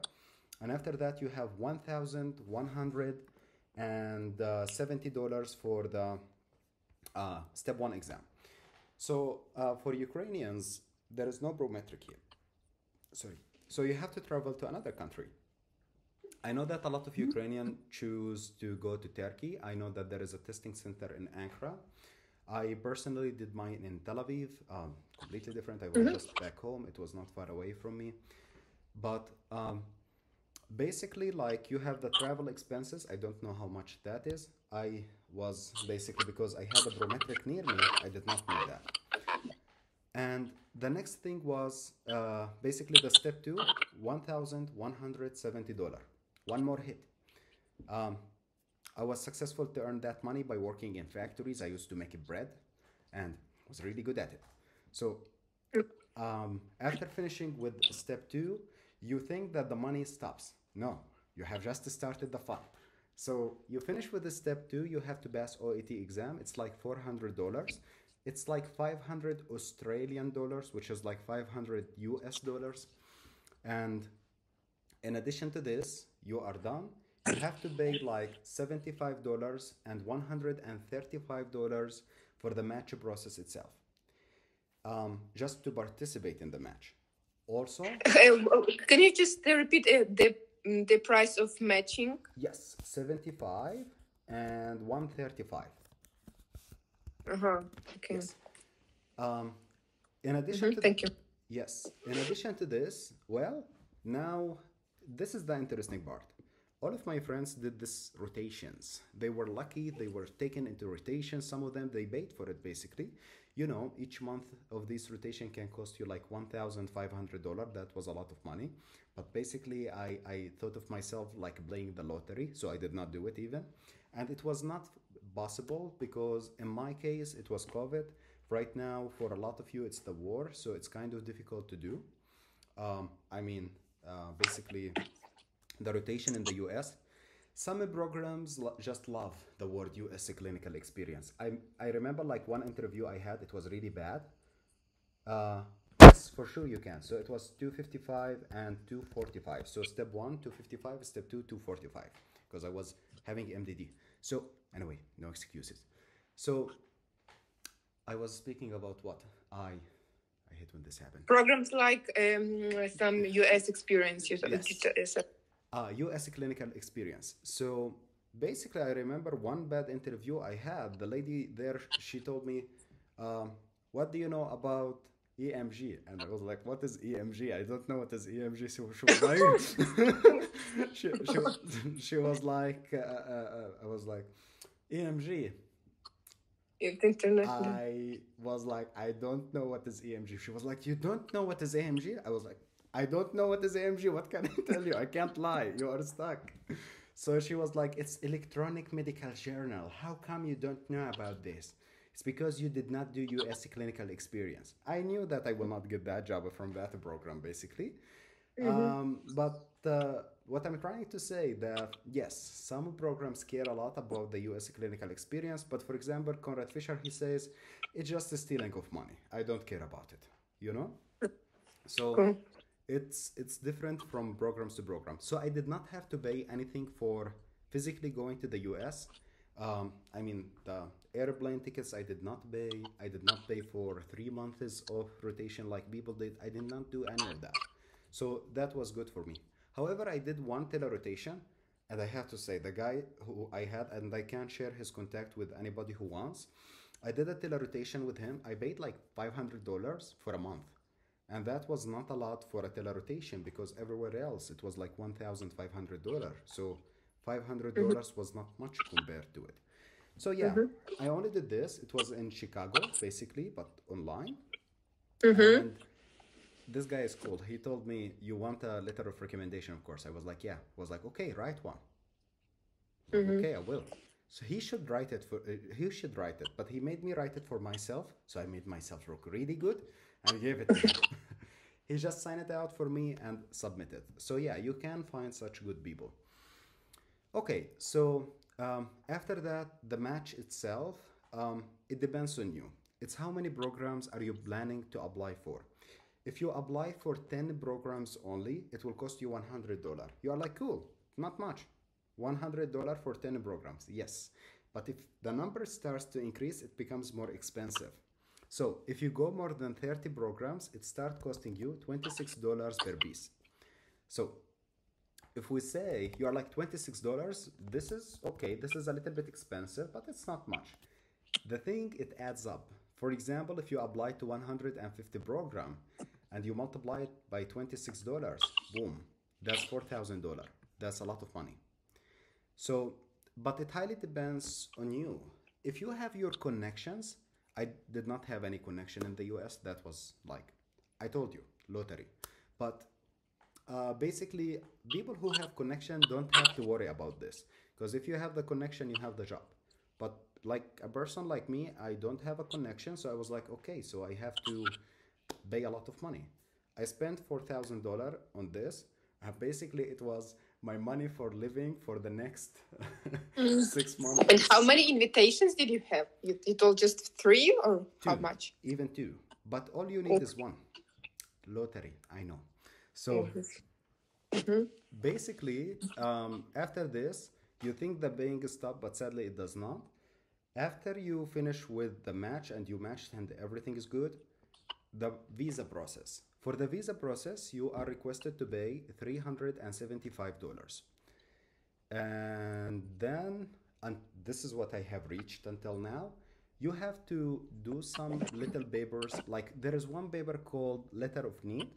and after that you have $1,170 for the step one exam. So for Ukrainians, there is no biometric here. Sorry. So you have to travel to another country. I know that a lot of Ukrainians choose to go to Turkey. I know that there is a testing center in Ankara. I personally did mine in Tel Aviv, completely different. I was just back home. It was not far away from me. But basically, like you have the travel expenses. I don't know how much that is. I was basically, because I had a biometric near me, I did not know that. And the next thing was basically the step two, $1,170. One more hit. I was successful to earn that money by working in factories. I used to make bread and was really good at it. So after finishing with step two, you think that the money stops. No, you have just started the fun. So you finish with the step two, you have to pass OET exam. It's like $400. It's like 500 Australian dollars, which is like 500 US dollars. And in addition to this, you are done. You have to pay like $75 and $135 for the match process itself, just to participate in the match. Also, Can you just repeat the price of matching? yes, 75 and 135. Okay. Yes. In addition to Thank you. yes, in addition to this, well, now this is the interesting part. All of my friends did this rotations. They were lucky, they were taken into rotations. Some of them they paid for it basically. Each month of this rotation can cost you like $1,500. That was a lot of money. But basically I thought of myself like playing the lottery, so I did not do it even. And it was not possible because in my case it was COVID. Right now for a lot of you it's the war, so it's kind of difficult to do. Basically the rotation in the US. Some programs just love the word US clinical experience. I remember like one interview I had, it was really bad. Yes, for sure you can. So it was 255 and 245. So step one, 255, step two, 245, because I was having MDD. So anyway, no excuses. So I was speaking about what? I hate when this happens. Programs like some US experience. Yes. US clinical experience. So basically, I remember one bad interview I had. The lady there, she told me, "What do you know about EMG?" And I was like, "What is EMG? I don't know what is EMG." So she was like, she was like, I was like, EMG. I was like, I don't know what is EMG. She was like, you don't know what is EMG? I was like, I don't know what is AMG. What can I tell you? I can't lie. You are stuck. So she was like, it's electronic medical journal. How come you don't know about this? It's because you did not do US clinical experience. I knew that I will not get that job from that program, basically. But what I'm trying to say that yes, some programs care a lot about the US clinical experience. But for example, Conrad Fisher, he says, it's just a stealing of money. I don't care about it, you know? So Cool. it's different from programs to program. So I did not have to pay anything for physically going to the US. I mean, the airplane tickets I did not pay. I did not pay for 3 months of rotation like people did. I did not do any of that. So that was good for me. However, I did one telerotation, and I have to say, the guy who I had, and I can share his contact with anybody who wants. I did a telerotation with him. I paid like $500 for a month. And that was not a lot for a telerotation because everywhere else it was like $1,500. So $500 was not much compared to it. So yeah, I only did this. It was in Chicago, basically, but online. And this guy is cool. He told me, you want a letter of recommendation, of course. I was like, yeah. I was like, okay, write one. Like, okay, I will. So he should write it but he made me write it for myself. So I made myself look really good and gave it to him. He just signed it out for me and submitted. So yeah, you can find such good people. Okay, so after that, the match itself, it depends on you. It's how many programs are you planning to apply for. If you apply for 10 programs only, it will cost you $100. You are like, cool, not much. $100 for 10 programs, yes. But if the number starts to increase, it becomes more expensive. So if you go more than 30 programs, it starts costing you $26 per piece. So if we say you are like $26, this is okay, this is a little bit expensive, but it's not much. The thing, it adds up. For example, if you apply to 150 program and you multiply it by $26, boom, that's $4,000. That's a lot of money. So, but it highly depends on you. If you have your connections, I did not have any connection in the US. That was like, I told you, lottery. But basically, people who have connection don't have to worry about this. Because if you have the connection, you have the job. But like a person like me, I don't have a connection. So I was like, okay, so I have to pay a lot of money. I spent $4,000 on this. And basically, it was my money for living for the next 6 months. And how many invitations did you have? You told just 3 or Two, how much? even 2. But all you need is one. Lottery, I know. So basically, after this, you think the paying is stopped, but sadly it does not. After you finish with the match and you matched and everything is good, the visa process. For the visa process, you are requested to pay $375. And then, and this is what I have reached until now, you have to do some little papers. Like there is one paper called Letter of Need.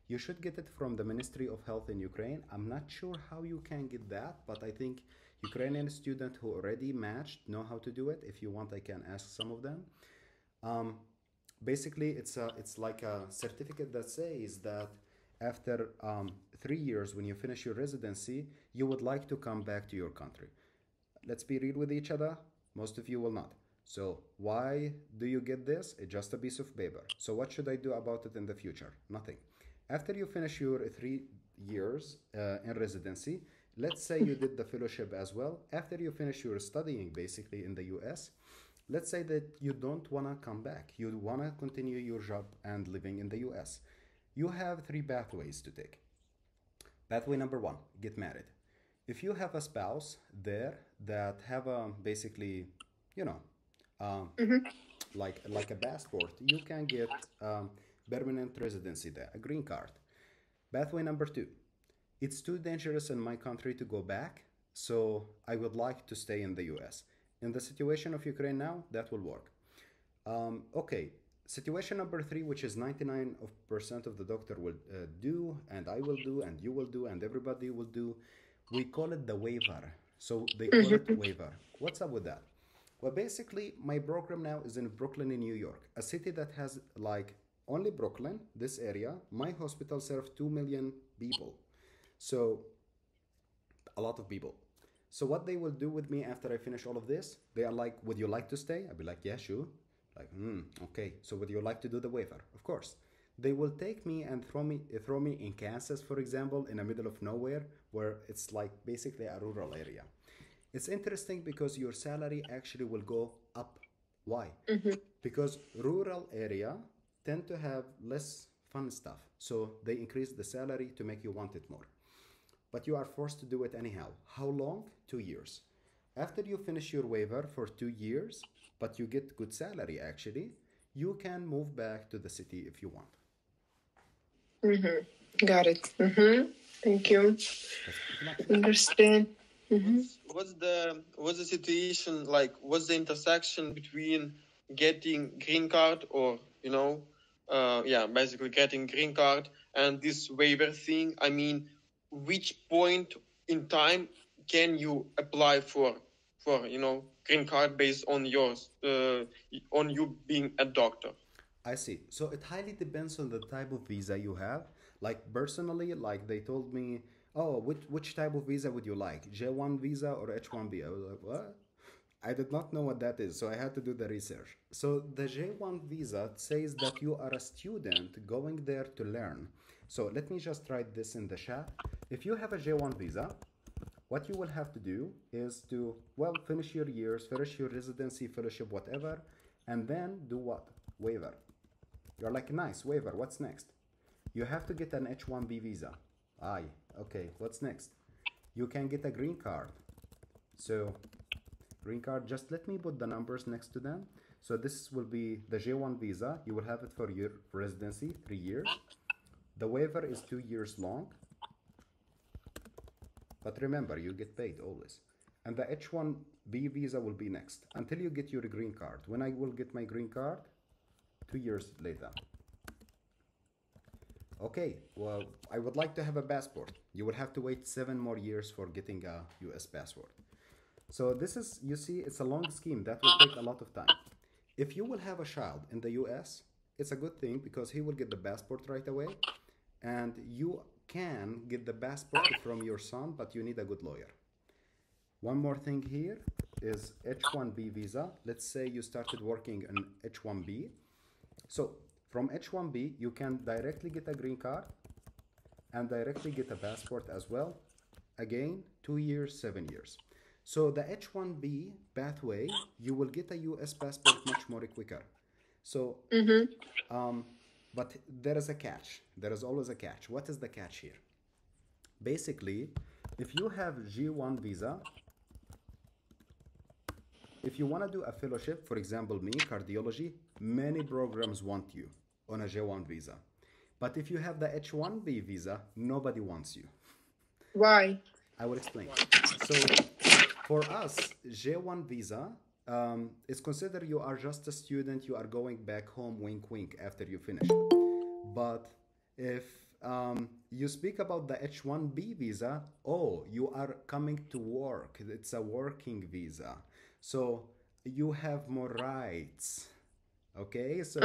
You should get it from the Ministry of Health in Ukraine. I'm not sure how you can get that, but I think Ukrainian students who already matched know how to do it. If you want, I can ask some of them. Basically, it's like a certificate that says that after 3 years, when you finish your residency, you would like to come back to your country. Let's be real with each other. Most of you will not. So why do you get this? It's just a piece of paper. So what should I do about it in the future? Nothing. After you finish your 3 years in residency, let's say you did the fellowship as well. After you finish your studying basically in the US, let's say that you don't want to come back. You want to continue your job and living in the US. You have three pathways to take. Pathway number one, get married. If you have a spouse there that have a basically, you know, um, like a passport, you can get permanent residency there, a green card. Pathway number two, it's too dangerous in my country to go back, so I would like to stay in the US. In the situation of Ukraine now, that will work. Okay, situation number three, which is 99% of the doctor will do, and I will do, and you will do, and everybody will do. We call it the waiver. So they call it waiver. What's up with that? Well, basically, my program now is in Brooklyn, in New York, a city that has like only Brooklyn, this area. My hospital serves 2 million people. So, a lot of people. So, what they will do with me after I finish all of this, they are like, would you like to stay? I'll be like, yeah, sure. Like, okay. So, would you like to do the waiver? Of course. They will take me and throw me in Kansas, for example, in the middle of nowhere, where it's like basically a rural area. It's interesting because your salary actually will go up. Why? Because rural area tend to have less fun stuff. So they increase the salary to make you want it more. But you are forced to do it anyhow. How long? 2 years. After you finish your waiver for 2 years, but you get good salary actually, you can move back to the city if you want. Got it. Thank you. Understand. What's the situation like? What's the intersection between getting green card or basically getting green card and this waiver thing? I mean, which point in time can you apply for green card based on yours on you being a doctor? I see. So it highly depends on the type of visa you have. Like personally, like they told me, oh, which type of visa would you like? J1 visa or H1B? I was like, what? I did not know what that is, so I had to do the research. So the J1 visa says that you are a student going there to learn. So let me just write this in the chat. If you have a J1 visa, what you will have to do is to, well, finish your years, finish your residency, fellowship, whatever, and then do what? Waiver. You're like, nice, waiver, what's next? You have to get an H1B visa. Aye, okay, what's next? You can get a green card. So, green card, just let me put the numbers next to them. So this will be the J1 visa. You will have it for your residency, 3 years. The waiver is 2 years long. But remember, you get paid always. And the H1B visa will be next until you get your green card. When I will get my green card? 2 years later. Okay, well, I would like to have a passport. You will have to wait 7 more years for getting a US passport. So this is, you see, it's a long scheme that will take a lot of time. If you will have a child in the US, it's a good thing because he will get the passport right away. And you can get the passport from your son, but you need a good lawyer. One more thing here is H1B visa. Let's say you started working in H1B. So from H1B, you can directly get a green card and directly get a passport as well. Again, 2 years, 7 years. So the H1B pathway, you will get a US passport much more quicker. So, but there is a catch. There is always a catch. What is the catch here? Basically, if you have G1 visa, if you want to do a fellowship, for example, me, cardiology, many programs want you on a J1 visa. But if you have the H1B visa, nobody wants you. Why? I will explain. So for us, J1 visa is considered you are just a student, you are going back home, wink, wink, after you finish. But if you speak about the H1B visa, oh, you are coming to work. It's a working visa. So you have more rights. Okay, so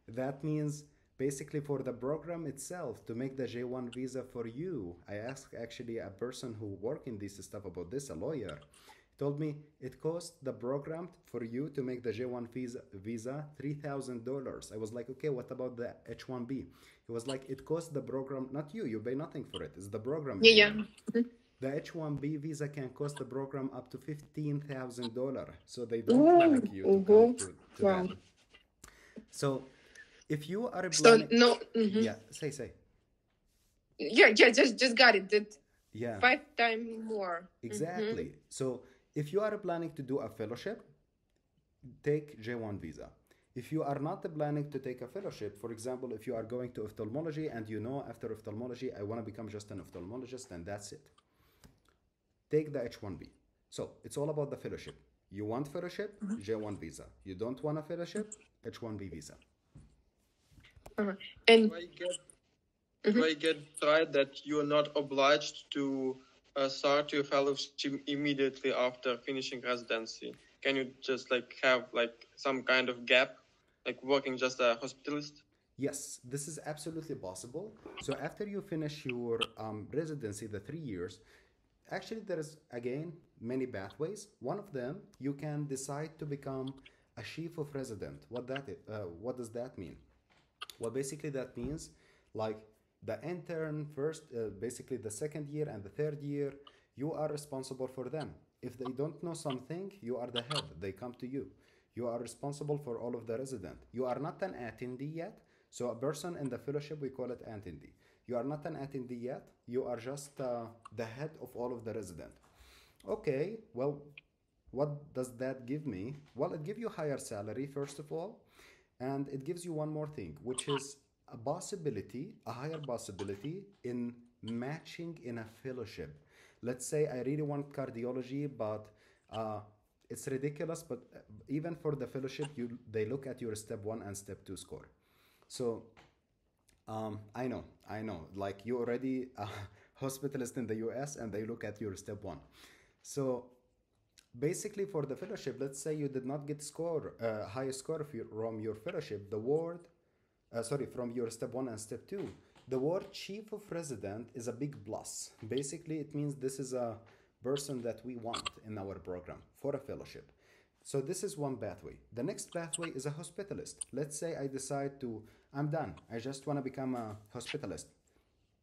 that means basically for the program itself to make the J1 visa for you. I asked actually a person who worked in this stuff about this, a lawyer. He told me it cost the program for you to make the J1 visa $3,000. I was like, okay, what about the H1B? He was like, it cost the program, not you, you pay nothing for it. It's the program. Yeah. The H-1B visa can cost the program up to $15,000. So they don't like you to come to Wow. that. So if you are So planning, no. yeah, say. Yeah, just got it. That Yeah, 5 times more. exactly. So if you are planning to do a fellowship, take J1 visa. If you are not planning to take a fellowship, for example, if you are going to ophthalmology and you know after ophthalmology, I want to become just an ophthalmologist and that's it, take the H1B. So it's all about the fellowship. You want fellowship, J1 visa. You don't want a fellowship, H1B visa. And Do I get right that you're not obliged to start your fellowship immediately after finishing residency? Can you just like have like some kind of gap, like working just a hospitalist? Yes, this is absolutely possible. So after you finish your residency, the 3 years, actually there is again many pathways. One of them, you can decide to become a chief of resident. What does that mean? Well, basically that means like the intern first, basically the second year and the third year, you are responsible for them. If they don't know something, you are the head. They come to you. You are responsible for all of the resident. You are not an attendee yet. So a person in the fellowship, we call it attendee. You are not an attendee yet. You are just the head of all of the resident. Okay, well, what does that give me? Well, it gives you higher salary, first of all. And it gives you one more thing, which is a higher possibility in matching in a fellowship. Let's say I really want cardiology, but it's ridiculous. But even for the fellowship, they look at your step 1 and step 2 score. So I know. Like you already a hospitalist in the US, and they look at your step 1. So basically, for the fellowship, let's say you did not get highest score from your fellowship, from your step 1 and step 2, the word chief of resident is a big plus. Basically, it means this is a person that we want in our program for a fellowship. So this is one pathway. The next pathway is a hospitalist. Let's say I decide I'm done. I just want to become a hospitalist.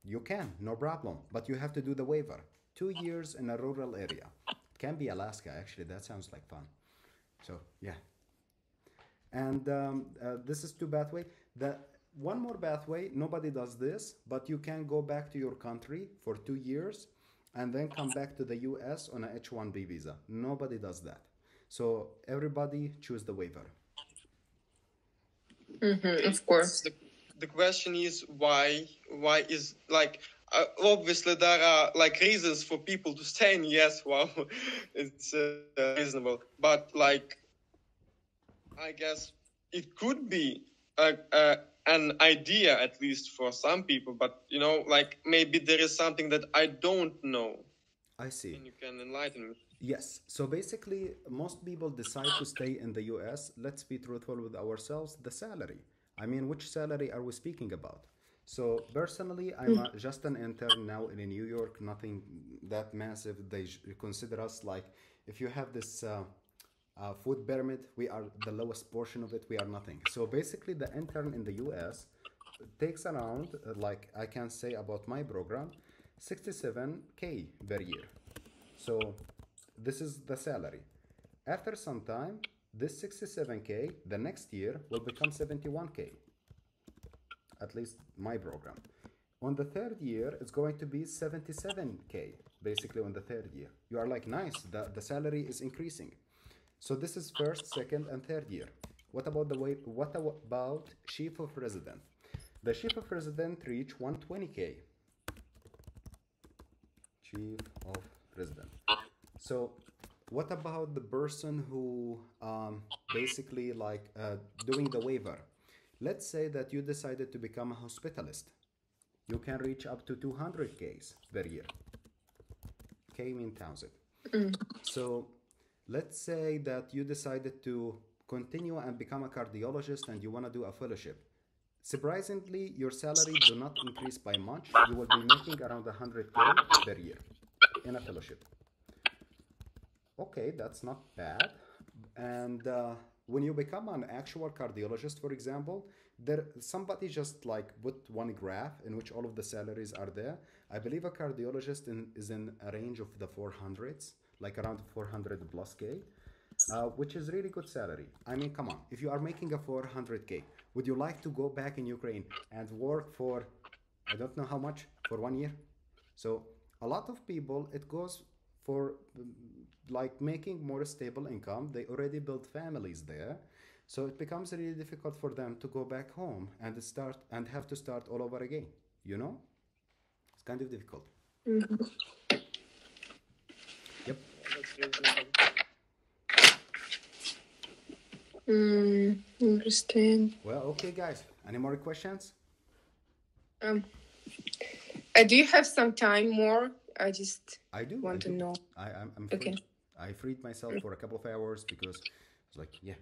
You can, no problem, but you have to do the waiver. 2 years in a rural area. It can be Alaska, actually. That sounds like fun. So, yeah. And this is two pathway. One more pathway, nobody does this, but you can go back to your country for 2 years and then come back to the US on a H-1B visa. Nobody does that. So everybody choose the waiver. Of course. The question is why is like obviously there are like reasons for people to stay in yes. Wow, it's reasonable, but like I guess it could be an idea at least for some people, but you know, like maybe there is something that I don't know. I see. And you can enlighten me. Yes. So basically, most people decide to stay in the US. Let's be truthful with ourselves. The salary. I mean, which salary are we speaking about? So personally, I'm just an intern now in New York, nothing that massive. They consider us like, if you have this food pyramid, we are the lowest portion of it. We are nothing. So basically, the intern in the US takes around, like I can say about my program, $67K per year. So this is the salary. After some time, this 67K, the next year, will become 71K. At least my program. On the third year, it's going to be 77K, basically on the third year. You are like, nice, the salary is increasing. So this is first, second, and third year. What about chief of resident? The chief of resident reach 120K. Chief of resident. So what about the person who basically like doing the waiver? Let's say that you decided to become a hospitalist. You can reach up to 200Ks per year. K means 1,000. So let's say that you decided to continue and become a cardiologist and you want to do a fellowship. Surprisingly, your salary do not increase by much. You will be making around 100K per year in a fellowship. Okay, that's not bad. And when you become an actual cardiologist, for example, there somebody just like put one graph in which all of the salaries are there. I believe a cardiologist is in a range of the 400s, like around 400 plus K, which is really good salary. I mean, come on, if you are making a 400K, would you like to go back in Ukraine and work for, I don't know how much, for 1 year? So a lot of people, it goes for like making more stable income. They already built families there. So it becomes really difficult for them to go back home and start and have to start all over again. You know? It's kind of difficult. Yep. That's reasonable. Understand. Well, okay, guys. Any more questions? Do you have some time more? I just want to know. I'm free. Okay. I freed myself for a couple of hours because it's like, yeah,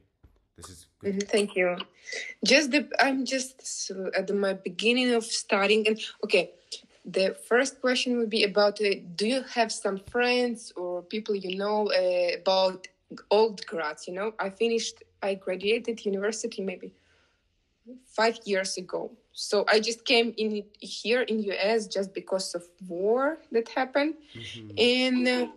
this is good. Thank you. I'm just at my beginning of studying, and okay. The first question would be about: do you have some friends or people you know about old grads? You know, I graduated university maybe 5 years ago. So I just came in here in US just because of war that happened, and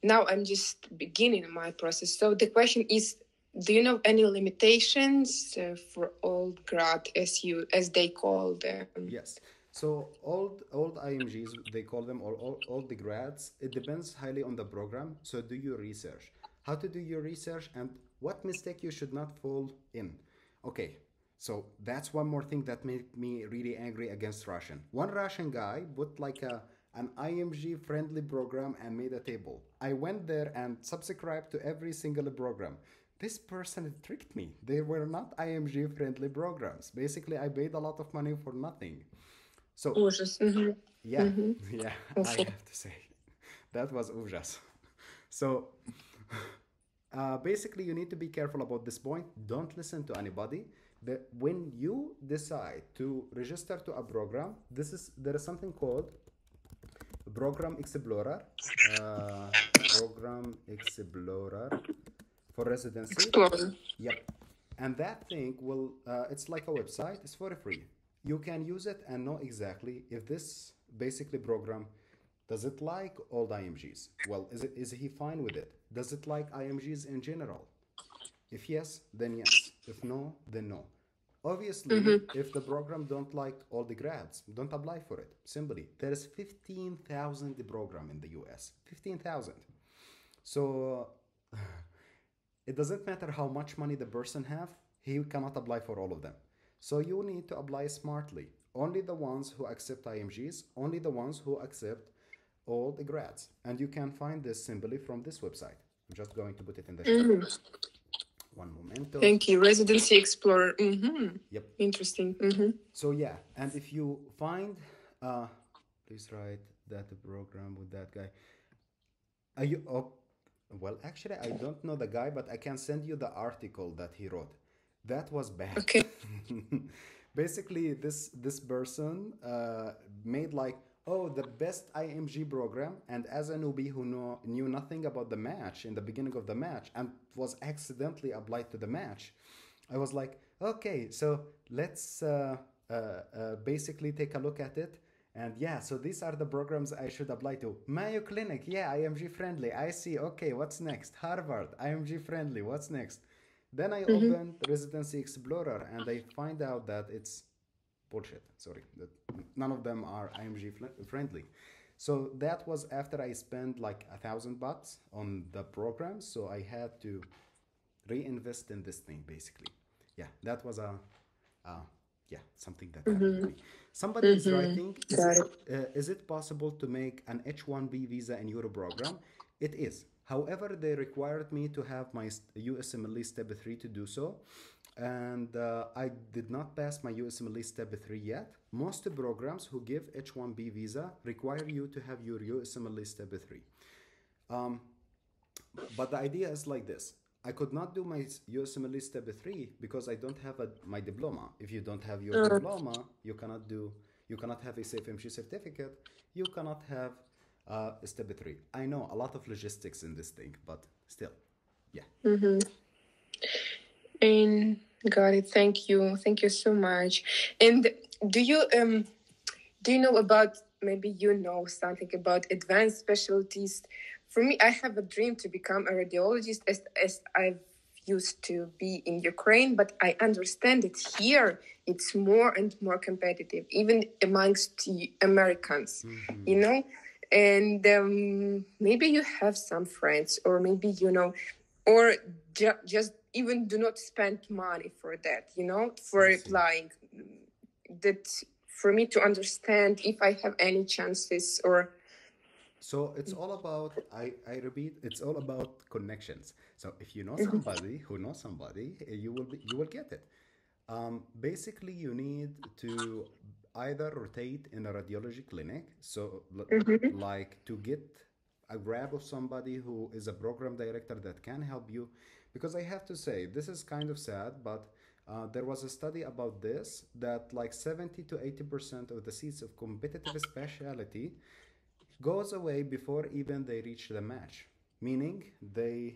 now I'm just beginning my process. So the question is, do you know any limitations for old grad, as they call them? Yes. So old IMGs, they call them all the grads. It depends highly on the program. So do your research. How to do your research and what mistake you should not fall in. Okay. So that's one more thing that made me really angry against Russian. One Russian guy put like an IMG friendly program and made a table. I went there and subscribed to every single program. This person tricked me. They were not IMG friendly programs. Basically, I paid a lot of money for nothing. So yeah, yeah, I have to say that was ужас. So basically, you need to be careful about this point. Don't listen to anybody. When you decide to register to a program, there is something called Program Explorer. Program Explorer for residency. Explorer. Yep. And that thing will, it's like a website. It's for free. You can use it and know exactly if this basically program, does it like old IMGs? Well, is he fine with it? Does it like IMGs in general? If yes, then yes. If no, then no. Obviously, if the program don't like all the grads, don't apply for it. Simply, there is 15,000 program in the US. 15,000. So it doesn't matter how much money the person have, he cannot apply for all of them. So you need to apply smartly. Only the ones who accept IMGs, only the ones who accept all the grads. And you can find this simply from this website. I'm just going to put it in the chat. One momento. Thank you. Residency Explorer. Yep. Interesting. So yeah, and if you find, please write that program with that guy. Are you? Oh, well, actually, I don't know the guy, but I can send you the article that he wrote. That was bad. Okay. Basically, this person made like, oh, the best IMG program, and as a newbie who knew nothing about the match in the beginning of the match and was accidentally applied to the match, I was like, okay, so let's basically take a look at it. And yeah, so these are the programs I should apply to. Mayo Clinic, yeah, IMG friendly. I see, okay, what's next? Harvard, IMG friendly, what's next? Then I opened Residency Explorer and I find out that it's bullshit. Sorry, that none of them are IMG friendly. So that was after I spent like $1,000 on the program. So I had to reinvest in this thing basically. Yeah, that was something that happened to me. Somebody is writing, is it possible to make an H-1B visa in Euro program? It is. However, they required me to have my USMLE Step 3 to do so. And I did not pass my USMLE Step 3 yet. Most programs who give H-1B visa require you to have your USMLE Step 3. But the idea is like this. I could not do my USMLE Step 3 because I don't have my diploma. If you don't have your diploma, you cannot have a SafeMG certificate. You cannot have Step 3. I know a lot of logistics in this thing, but still, yeah. And got it. Thank you so much. And do you know about, maybe you know something about advanced specialties? For me, I have a dream to become a radiologist, as I've used to be in Ukraine, but I understand that here it's more and more competitive, even amongst the Americans, you know? And maybe you have some friends, or maybe you know, or just even do not spend money for that, you know, for applying. That for me to understand if I have any chances, or So it's all about, I repeat, it's all about connections. So if you know somebody who knows somebody, you will get it. Basically, you need to either rotate in a radiology clinic, so like to get a grab of somebody who is a program director that can help you. Because I have to say, this is kind of sad, but there was a study about this that like 70 to 80% of the seats of competitive specialty goes away before even they reach the match, meaning they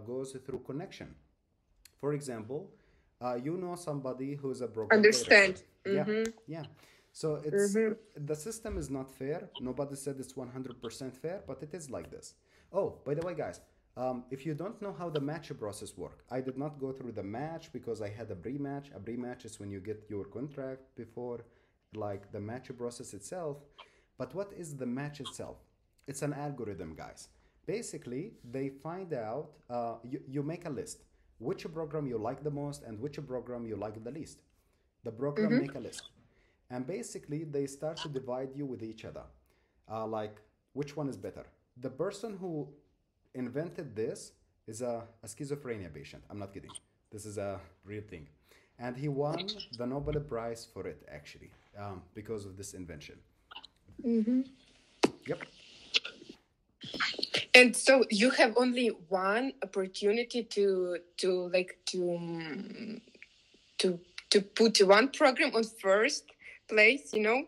goes through connection. For example, you know somebody who's a program director. understand. Yeah, yeah. So it's the system is not fair. Nobody said it's 100% fair, but it is like this. Oh, by the way, guys, if you don't know how the match process work, I did not go through the match because I had a pre-match. A pre-match is when you get your contract before, like the match process itself. But what is the match itself? It's an algorithm, guys. Basically, they find out, you make a list, which program you like the most and which program you like the least. The program make a list. And basically, they start to divide you with each other. Like, which one is better? The person who invented this is a schizophrenia patient. I'm not kidding. This is a real thing. And he won the Nobel Prize for it, actually, because of this invention. Yep. And so you have only one opportunity to put one program on first place, you know,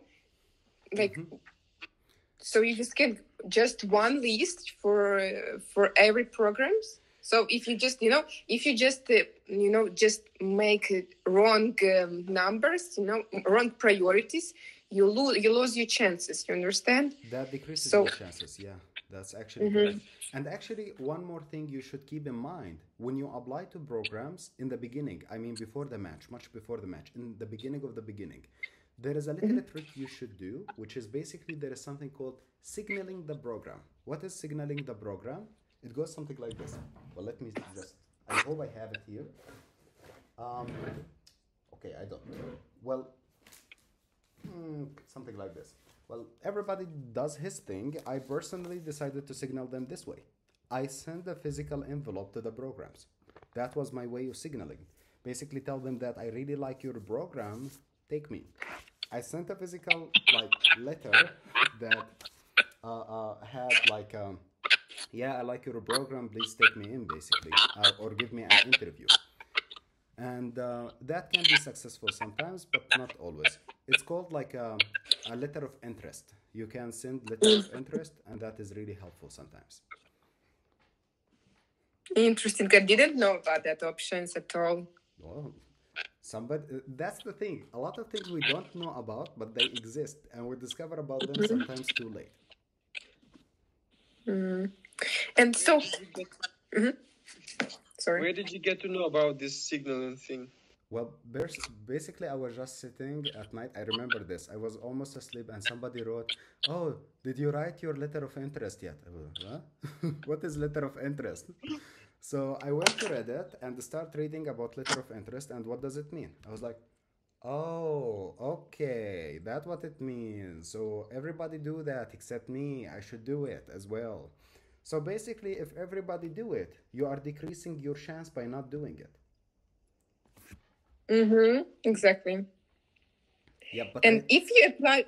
like so you just get just one list for every programs. So if you just just make wrong numbers, wrong priorities, you lose your chances. You understand? That decreases your chances. Yeah, that's actually correct. And actually, one more thing you should keep in mind when you apply to programs in the beginning, I mean, before the match, much before the match, in the beginning of the beginning, there is a little trick you should do, which is basically there is something called signaling the program. What is signaling the program? It goes something like this. Well, let me just, I hope I have it here. Okay, I don't. Well, something like this. Well, everybody does his thing. I personally decided to signal them this way. I send a physical envelope to the programs. That was my way of signaling. Basically tell them that I really like your program, take me. I sent a physical letter that had yeah, I like your program, please take me in, basically, or give me an interview. And that can be successful sometimes, but not always. It's called like a letter of interest. You can send letter of interest, and that is really helpful sometimes. Interesting. I didn't know about that options at all. Well, that's the thing. A lot of things we don't know about, but they exist, and we discover about them sometimes too late. And so, sorry. Where did you get to know about this signaling thing? Well, basically, I was just sitting at night. I remember this. I was almost asleep, and somebody wrote, "Oh, did you write your letter of interest yet?" I was like, "Huh? What is letter of interest?" So I went to Reddit and start reading about letter of interest and what does it mean. I was like, "Oh, okay, that's what it means. So everybody do that except me. I should do it as well." So basically, if everybody do it, you are decreasing your chance by not doing it. Exactly. Yeah, but and if you apply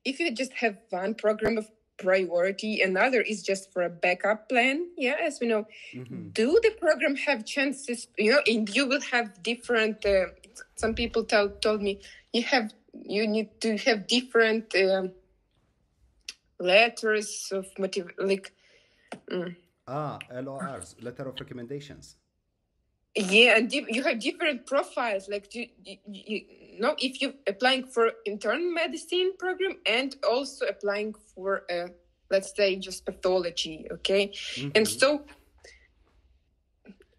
if you just have one program of priority, another is just for a backup plan. Yeah, as we know, do the program have chances? And you will have different. Some people told me you need to have different letters of LORs, letter of recommendations. Yeah, and you have different profiles. Like you know, if you're applying for internal medicine program and also applying for let's say just pathology, okay? And so,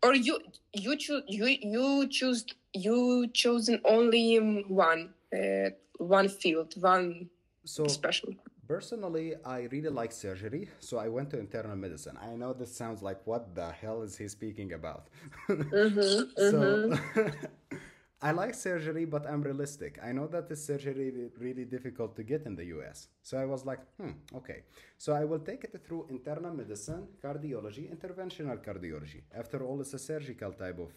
or you chosen only one field, one special. Personally, I really like surgery, so I went to internal medicine. I know this sounds like, what the hell is he speaking about? So I like surgery, but I'm realistic. I know that this surgery is really difficult to get in the US. So I was like, okay. So I will take it through internal medicine, cardiology, interventional cardiology. After all, it's a surgical type of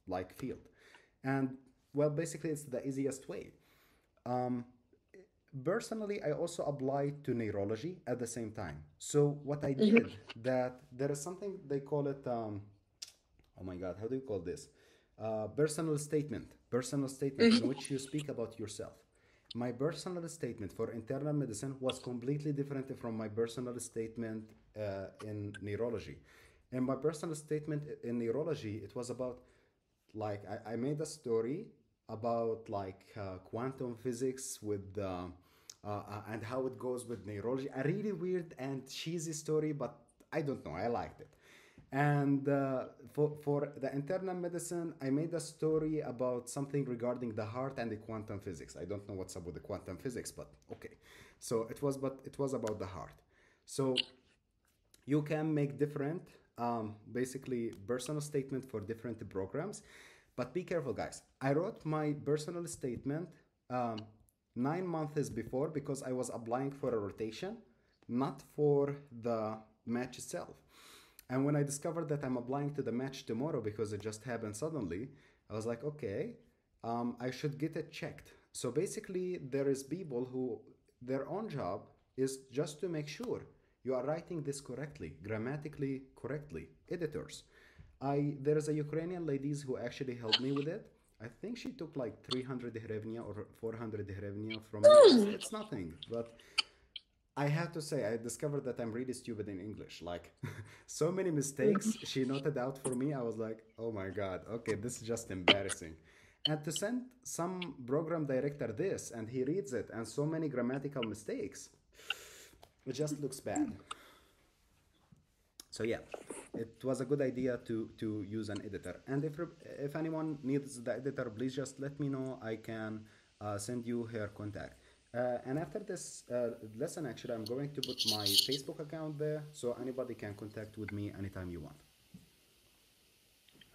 like field. And well, basically, it's the easiest way. Personally, I also applied to neurology at the same time. So what I did, that there is something they call it, oh my God, how do you call this? Personal statement in which you speak about yourself. My personal statement for internal medicine was completely different from my personal statement in neurology. And my personal statement in neurology, it was about, like, I made a story about like quantum physics with and how it goes with neurology. A really weird and cheesy story, but I don't know, I liked it. And for the internal medicine, I made a story about something regarding the heart and the quantum physics. I don't know what's up with the quantum physics, but okay. So it was about the heart. So you can make different, basically, personal statement for different programs. But be careful, guys. I wrote my personal statement 9 months before, because I was applying for a rotation, not for the match itself. And when I discovered that I'm applying to the match tomorrow because it just happened suddenly, I was like, okay, I should get it checked. So basically, there is people who their own job is just to make sure you are writing this correctly, grammatically correctly. Editors. There is a Ukrainian ladies who actually helped me with it. I think she took like 300 hryvnia or 400 hryvnia from me. It's nothing, but I have to say, I discovered that I'm really stupid in English. Like, so many mistakes she noted out for me. I was like, oh my God, okay, this is just embarrassing. And to send some program director this, and he reads it, and so many grammatical mistakes, it just looks bad. So yeah, it was a good idea to use an editor. And if anyone needs the editor, please just let me know. I can send you her contact. And after this lesson, actually, I'm going to put my Facebook account there, so anybody can contact with me anytime you want.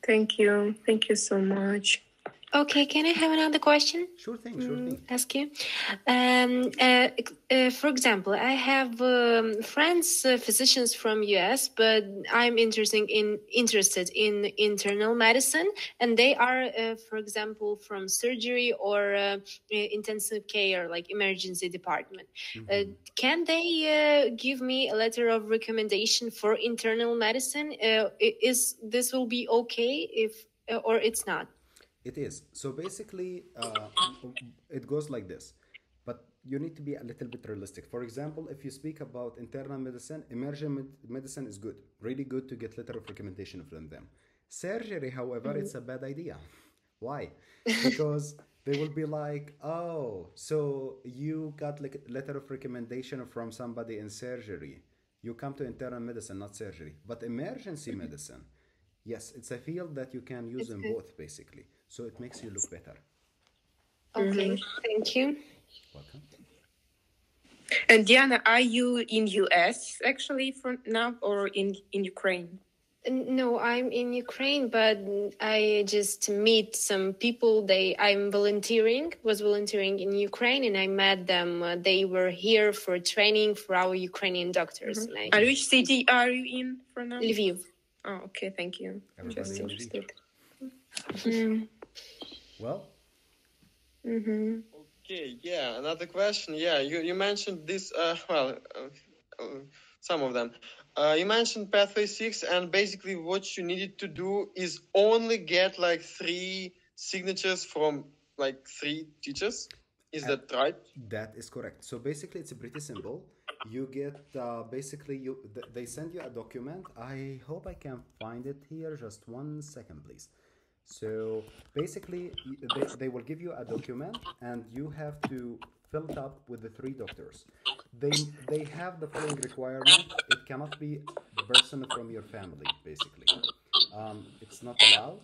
Thank you. Thank you so much. Okay, can I have another question? Sure thing. Ask you. For example, I have friends, physicians from US, but I'm interested in internal medicine, and they are, for example, from surgery or intensive care, like emergency department. Can they give me a letter of recommendation for internal medicine? Is this will be okay if or it's not? It is. So basically, it goes like this. But you need to be a little bit realistic. For example, if you speak about internal medicine, emergency medicine is good. Really good to get letter of recommendation from them. Surgery, however, it's a bad idea. Why? Because they will be like, oh, so you got like letter of recommendation from somebody in surgery. You come to internal medicine, not surgery. But emergency medicine, yes, it's a field that you can use in both, basically. So it makes you look better. Okay, thank you. Welcome. And Diana, are you in US actually for now, or in Ukraine? No, I'm in Ukraine, but I just meet some people. Was volunteering in Ukraine, and I met them. They were here for training for our Ukrainian doctors. And which city are you in for now? Lviv. Oh, okay, thank you. Everybody Just interested. Well. Okay, yeah, another question. Yeah, you mentioned this, some of them. You mentioned Pathway 6, and basically what you needed to do is only get like 3 signatures from like 3 teachers. Is that right? That is correct. So basically, it's pretty simple. you get basically they send you a document. I hope I can find it here. Just 1 second, please. So basically, they will give you a document, and you have to fill it up with the three doctors. They have the following requirement: it cannot be person from your family, basically. It's not allowed.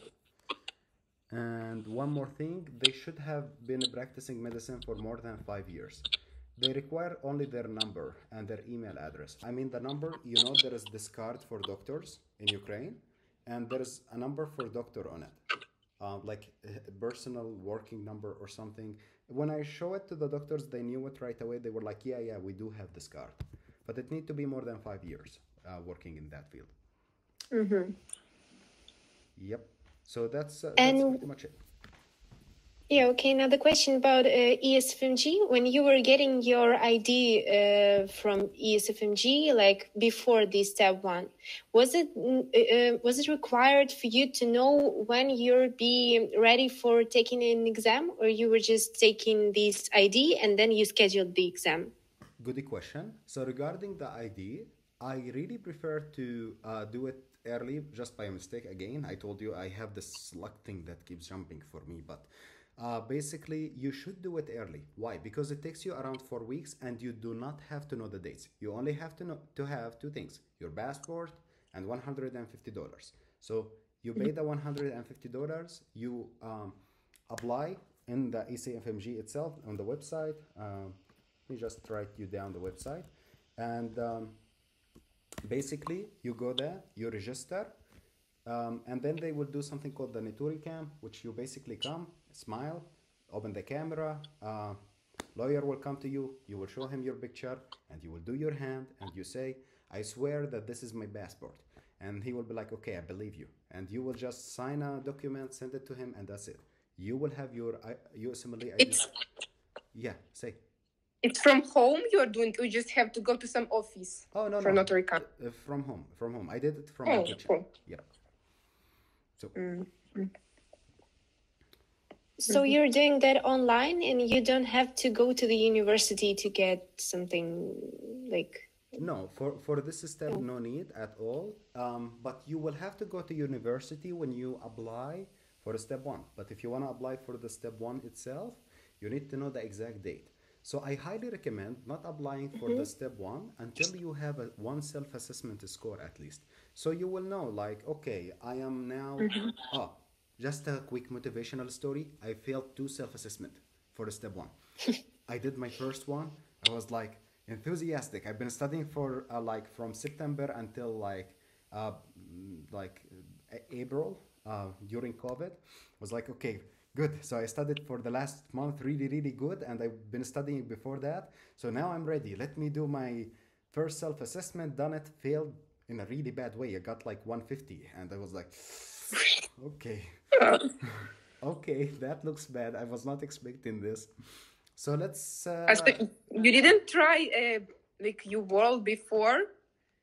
And one more thing, they should have been practicing medicine for more than 5 years. They require only their number and their email address. I mean, the number, there is this card for doctors in Ukraine, and there is a number for doctor on it, like a personal working number or something. When I show it to the doctors, they knew it right away. They were like, yeah, yeah, we do have this card. But it need to be more than 5 years working in that field. Mm-hmm. Yep. So that's And pretty much it. yeah, okay. Now the question about ESFMG. When you were getting your ID from ESFMG, like before the step one, was it required for you to know when you'll be ready for taking an exam, or you were just taking this ID and then you scheduled the exam? Good question. So regarding the ID, I really prefer to do it early, just by mistake. Again, I told you I have this luck thing that keeps jumping for me, but basically you should do it early. Why? Because it takes you around 4 weeks, and you do not have to know the dates. You only have to have two things: your passport and $150. So you pay the $150. You apply in the ECFMG itself on the website. Let me just write you down the website, and basically you go there, you register, and then they will do something called the Neturi Cam, which you basically come, smile, open the camera, lawyer will come to you, you will show him your picture, and you will do your hand, and you say, I swear that this is my passport. And he will be like, okay, I believe you. And you will just sign a document, send it to him, and that's it. You will have your USMLE ID. Yeah, say. It's from home you're doing. You just have to go to some office. Oh, no, for no. notary camp. From home. I did it from my kitchen. Cool. Yeah. So. So you're doing that online, and you don't have to go to the university to get something like... No, for this step, no need at all. But you will have to go to university when you apply for step one. But if you want to apply for the step one itself, you need to know the exact date. So I highly recommend not applying for the step one until you have one self-assessment score at least. So you will know, like, okay, I am now... just a quick motivational story. I failed 2 self-assessment for step one. I did my first one. I was like enthusiastic. I've been studying for like from September until like April during COVID. I was like, okay, good. So I studied for the last month really, really good. And I've been studying before that. So now I'm ready. Let me do my first self-assessment. Done it, failed in a really bad way. I got like 150. And I was like, okay. Okay, that looks bad. I was not expecting this. So let's... you didn't try like UWorld before?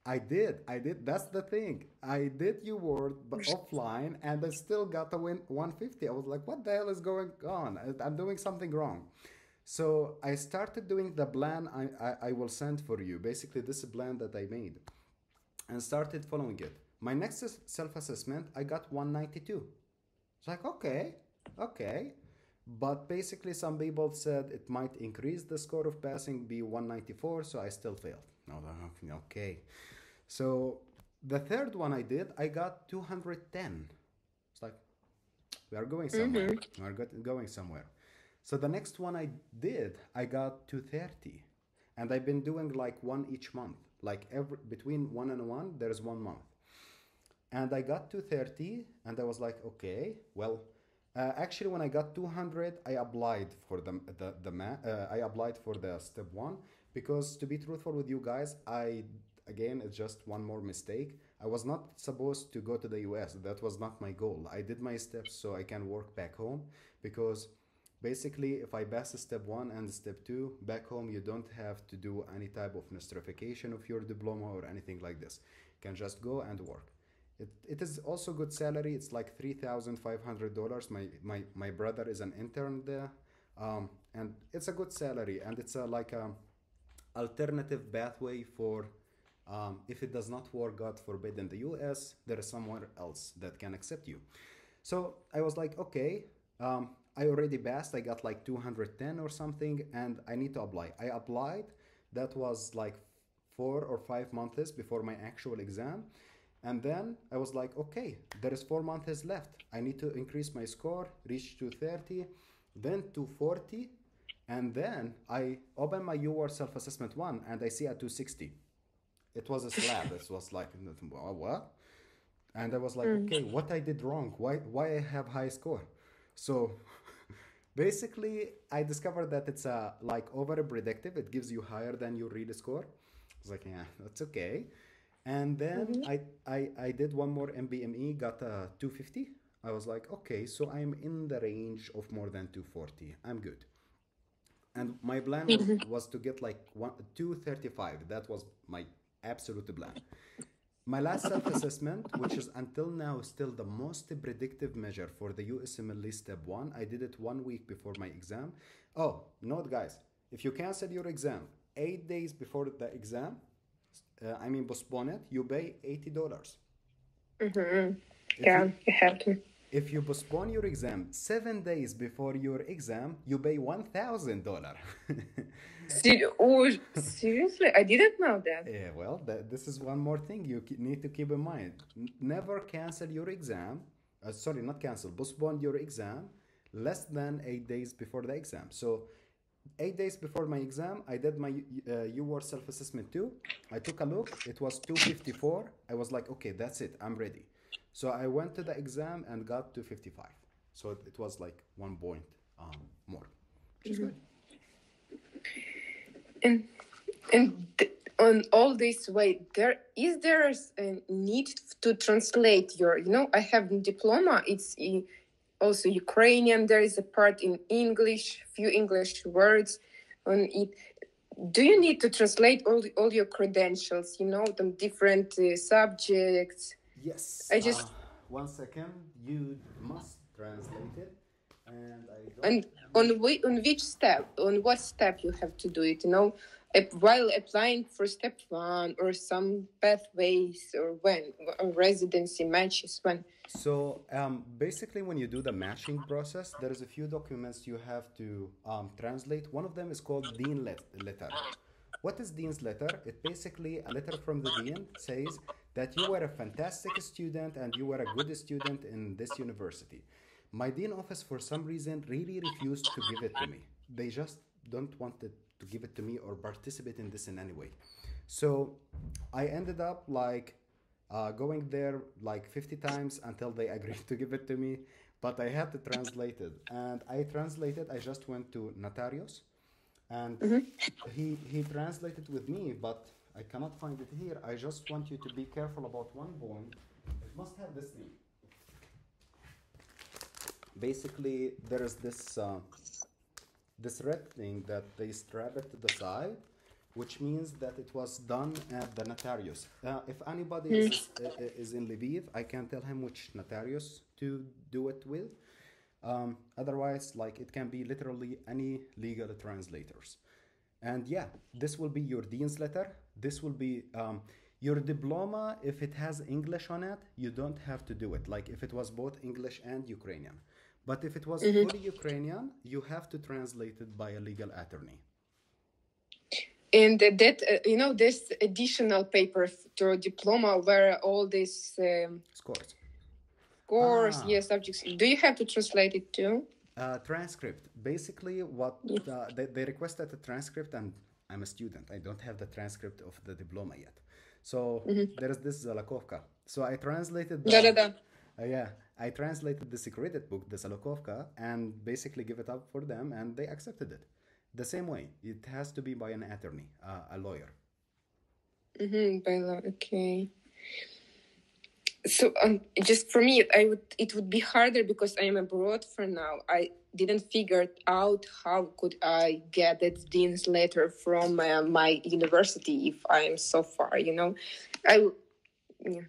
I did. That's the thing. I did UWorld, but offline, and I still got to win 150. I was like, what the hell is going on? I'm doing something wrong. So I started doing the plan I will send for you. Basically, this is a plan that I made, and started following it. My next self-assessment, I got 192. It's like, okay. But basically, some people said it might increase the score of passing, be 194, so I still failed. Okay. So the third one I did, I got 210. It's like, we are going somewhere. We are going somewhere. So the next one I did, I got 230. And I've been doing like one each month. Like between 1 and 1, there's 1 month. And I got 230, and I was like, okay, well, actually, when I got 200, I applied for I applied for the step one, because to be truthful with you guys, again, it's just one more mistake. I was not supposed to go to the US. That was not my goal. I did my steps so I can work back home, because basically, if I pass step one and step two, back home, you don't have to do any type of nostrification of your diploma or anything like this. You can just go and work. It is also good salary. It's like $3,500. My brother is an intern there, and it's a good salary, and it's alternative pathway for if it does not work, God forbid, in the US, there is somewhere else that can accept you. So I was like, okay, I already passed. I got like 210 or something, and I need to apply. I applied. That was like 4 or 5 months before my actual exam. And then I was like, okay, there is 4 months left. I need to increase my score, reach 230, then 240. And then I open my UR self-assessment one and I see a 260. It was a slab. It was like, what? And I was like, okay, what I did wrong? Why I have high score? So basically, I discovered that it's like over predictive. It gives you higher than your real score. I was like, yeah, that's okay. And then I did one more MBME, got a 250. I was like, okay, so I'm in the range of more than 240. I'm good. And my plan was to get like 235. That was my absolute plan. My last self-assessment, which is until now still the most predictive measure for the USMLE Step 1, I did it 1 week before my exam. Oh, note guys, if you cancel your exam 8 days before the exam, postpone it, you pay $80. Yeah, you have to. If you postpone your exam 7 days before your exam, you pay $1,000. Seriously? I didn't know that. Yeah, well, this is one more thing you need to keep in mind. Never cancel your exam. Sorry, not cancel. Postpone your exam less than 8 days before the exam. So 8 days before my exam, I did my UR self-assessment 2. I took a look. It was 254. I was like, okay, that's it. I'm ready. So I went to the exam and got 255. So it was like 1 point more, which is good. And on all this way, there a need to translate your. I have a diploma. It's also Ukrainian. There is a part in English, few English words on it. Do you need to translate all your credentials? The different subjects. Yes. I just 1 second. You must translate it, and I don't. And on which step? On what step you have to do it? While applying for step 1 or some pathways or when or residency matches when. So basically, when you do the matching process, there is a few documents you have to translate. One of them is called Dean letter. What is Dean's letter? It's basically a letter from the Dean says that you were a fantastic student and you were a good student in this university. My Dean office, for some reason, really refused to give it to me. They just don't want to give it to me or participate in this in any way. So I ended up like going there like 50 times until they agreed to give it to me. But I had to translate it. And I just went to Notarius. And he translated with me, but I cannot find it here. I just want you to be careful about one point. It must have this name. Basically, there is this red thing that they strap it to the side, which means that it was done at the notarius. If anybody is in Lviv, I can tell him which notarius to do it with. Otherwise, like it can be literally any legal translators. And yeah, this will be your dean's letter. This will be your diploma. If it has English on it, you don't have to do it. Like if it was both English and Ukrainian. But if it was fully Ukrainian, you have to translate it by a legal attorney. And that, this additional paper to a diploma where all these scores, subjects. Do you have to translate it too? Transcript. Basically, what they requested a transcript, and I'm a student. I don't have the transcript of the diploma yet. So there is this Zalakovka. So I translated. I translated this credit book, the Zalakovka, and basically give it up for them, and they accepted it. The same way, it has to be by an attorney, a lawyer. By law, okay. So just for me, it would be harder because I am abroad for now. I didn't figure out how could I get that dean's letter from my university if I am so far.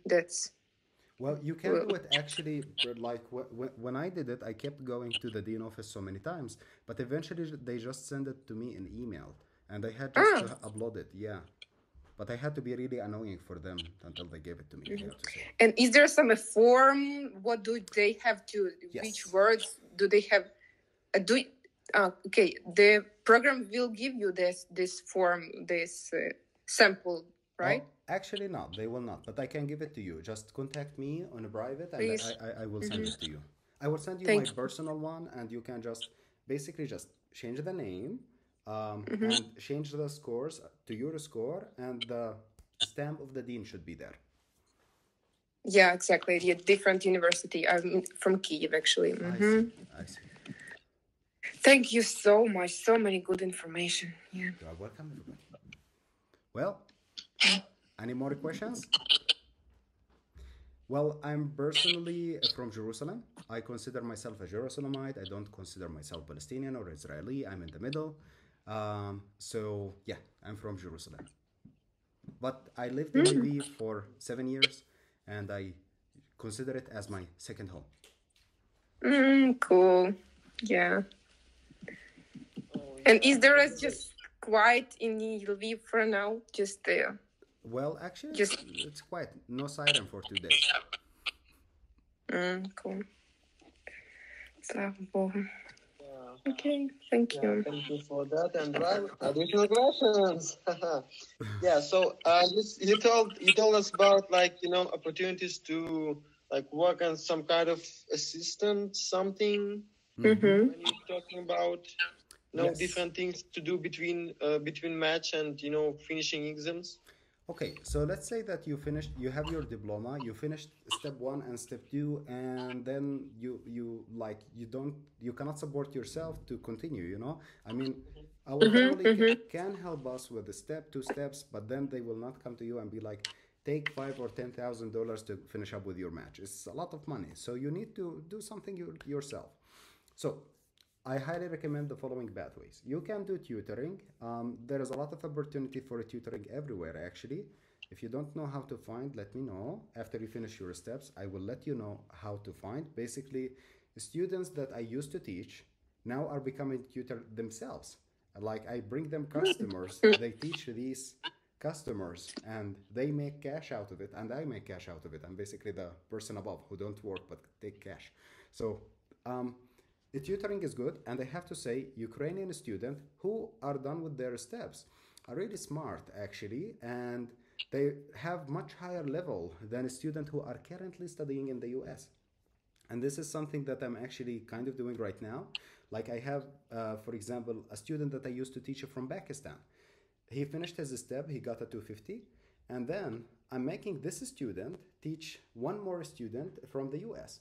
That's. Well, you can do it actually. Like when I did it, I kept going to the dean office so many times, but eventually they just send it to me in email, and I had just to upload it. Yeah, but I had to be really annoying for them until they gave it to me. I have to say. And is there some form? What do they have to? Yes. Which words do they have? Okay, the program will give you this form, this sample, right? Oh, actually, no, they will not. But I can give it to you. Just contact me on a private, and Please. I will send it to you. I will send you Thank my you. personal one, and you can just basically just change the name, and change the scores to your score, and the stamp of the dean should be there. Yeah, exactly. Yeah, different university. I'm from Kyiv, actually. I see. Thank you so much. So many good information. Yeah. You are welcome, everybody. Well, any more questions? Well, I'm personally from Jerusalem. I consider myself a Jerusalemite. I don't consider myself Palestinian or Israeli. I'm in the middle. So, yeah, I'm from Jerusalem. But I lived in Lviv for 7 years, and I consider it as my second home. Cool. Yeah. And is there just quiet in Lviv for now? Just there. Well, actually, Just- it's quiet. No siren for 2 days. Cool. Слава Богу. Yeah. Okay, thank Yeah, you. thank you for that. And right, additional questions. Yeah. So you told us about opportunities to work on some kind of assistant something. When you're talking about Yes. different things to do between match and finishing exams. Okay, so let's say that you have your diploma, you finished step 1 and step 2, and then you cannot support yourself to continue, I mean, our family can help us with the step 2 steps, but then they will not come to you and be like, take $5,000 or $10,000 to finish up with your match. It's a lot of money, so you need to do something yourself. So I highly recommend the following pathways. You can do tutoring. There is a lot of opportunity for tutoring everywhere, actually. If you don't know how to find, let me know. After you finish your steps, I will let you know how to find. Basically, students that I used to teach now are becoming tutor themselves. Like, I bring them customers, they teach these customers, and they make cash out of it, and I make cash out of it. I'm basically the person above who don't work but take cash. So, the tutoring is good, and I have to say, Ukrainian students who are done with their steps are really smart, actually, and they have much higher level than a student who are currently studying in the US. And this is something that I'm actually kind of doing right now. Like, I have, for example, a student that I used to teach from Pakistan. He finished his step, he got a 250, and then I'm making this student teach one more student from the US.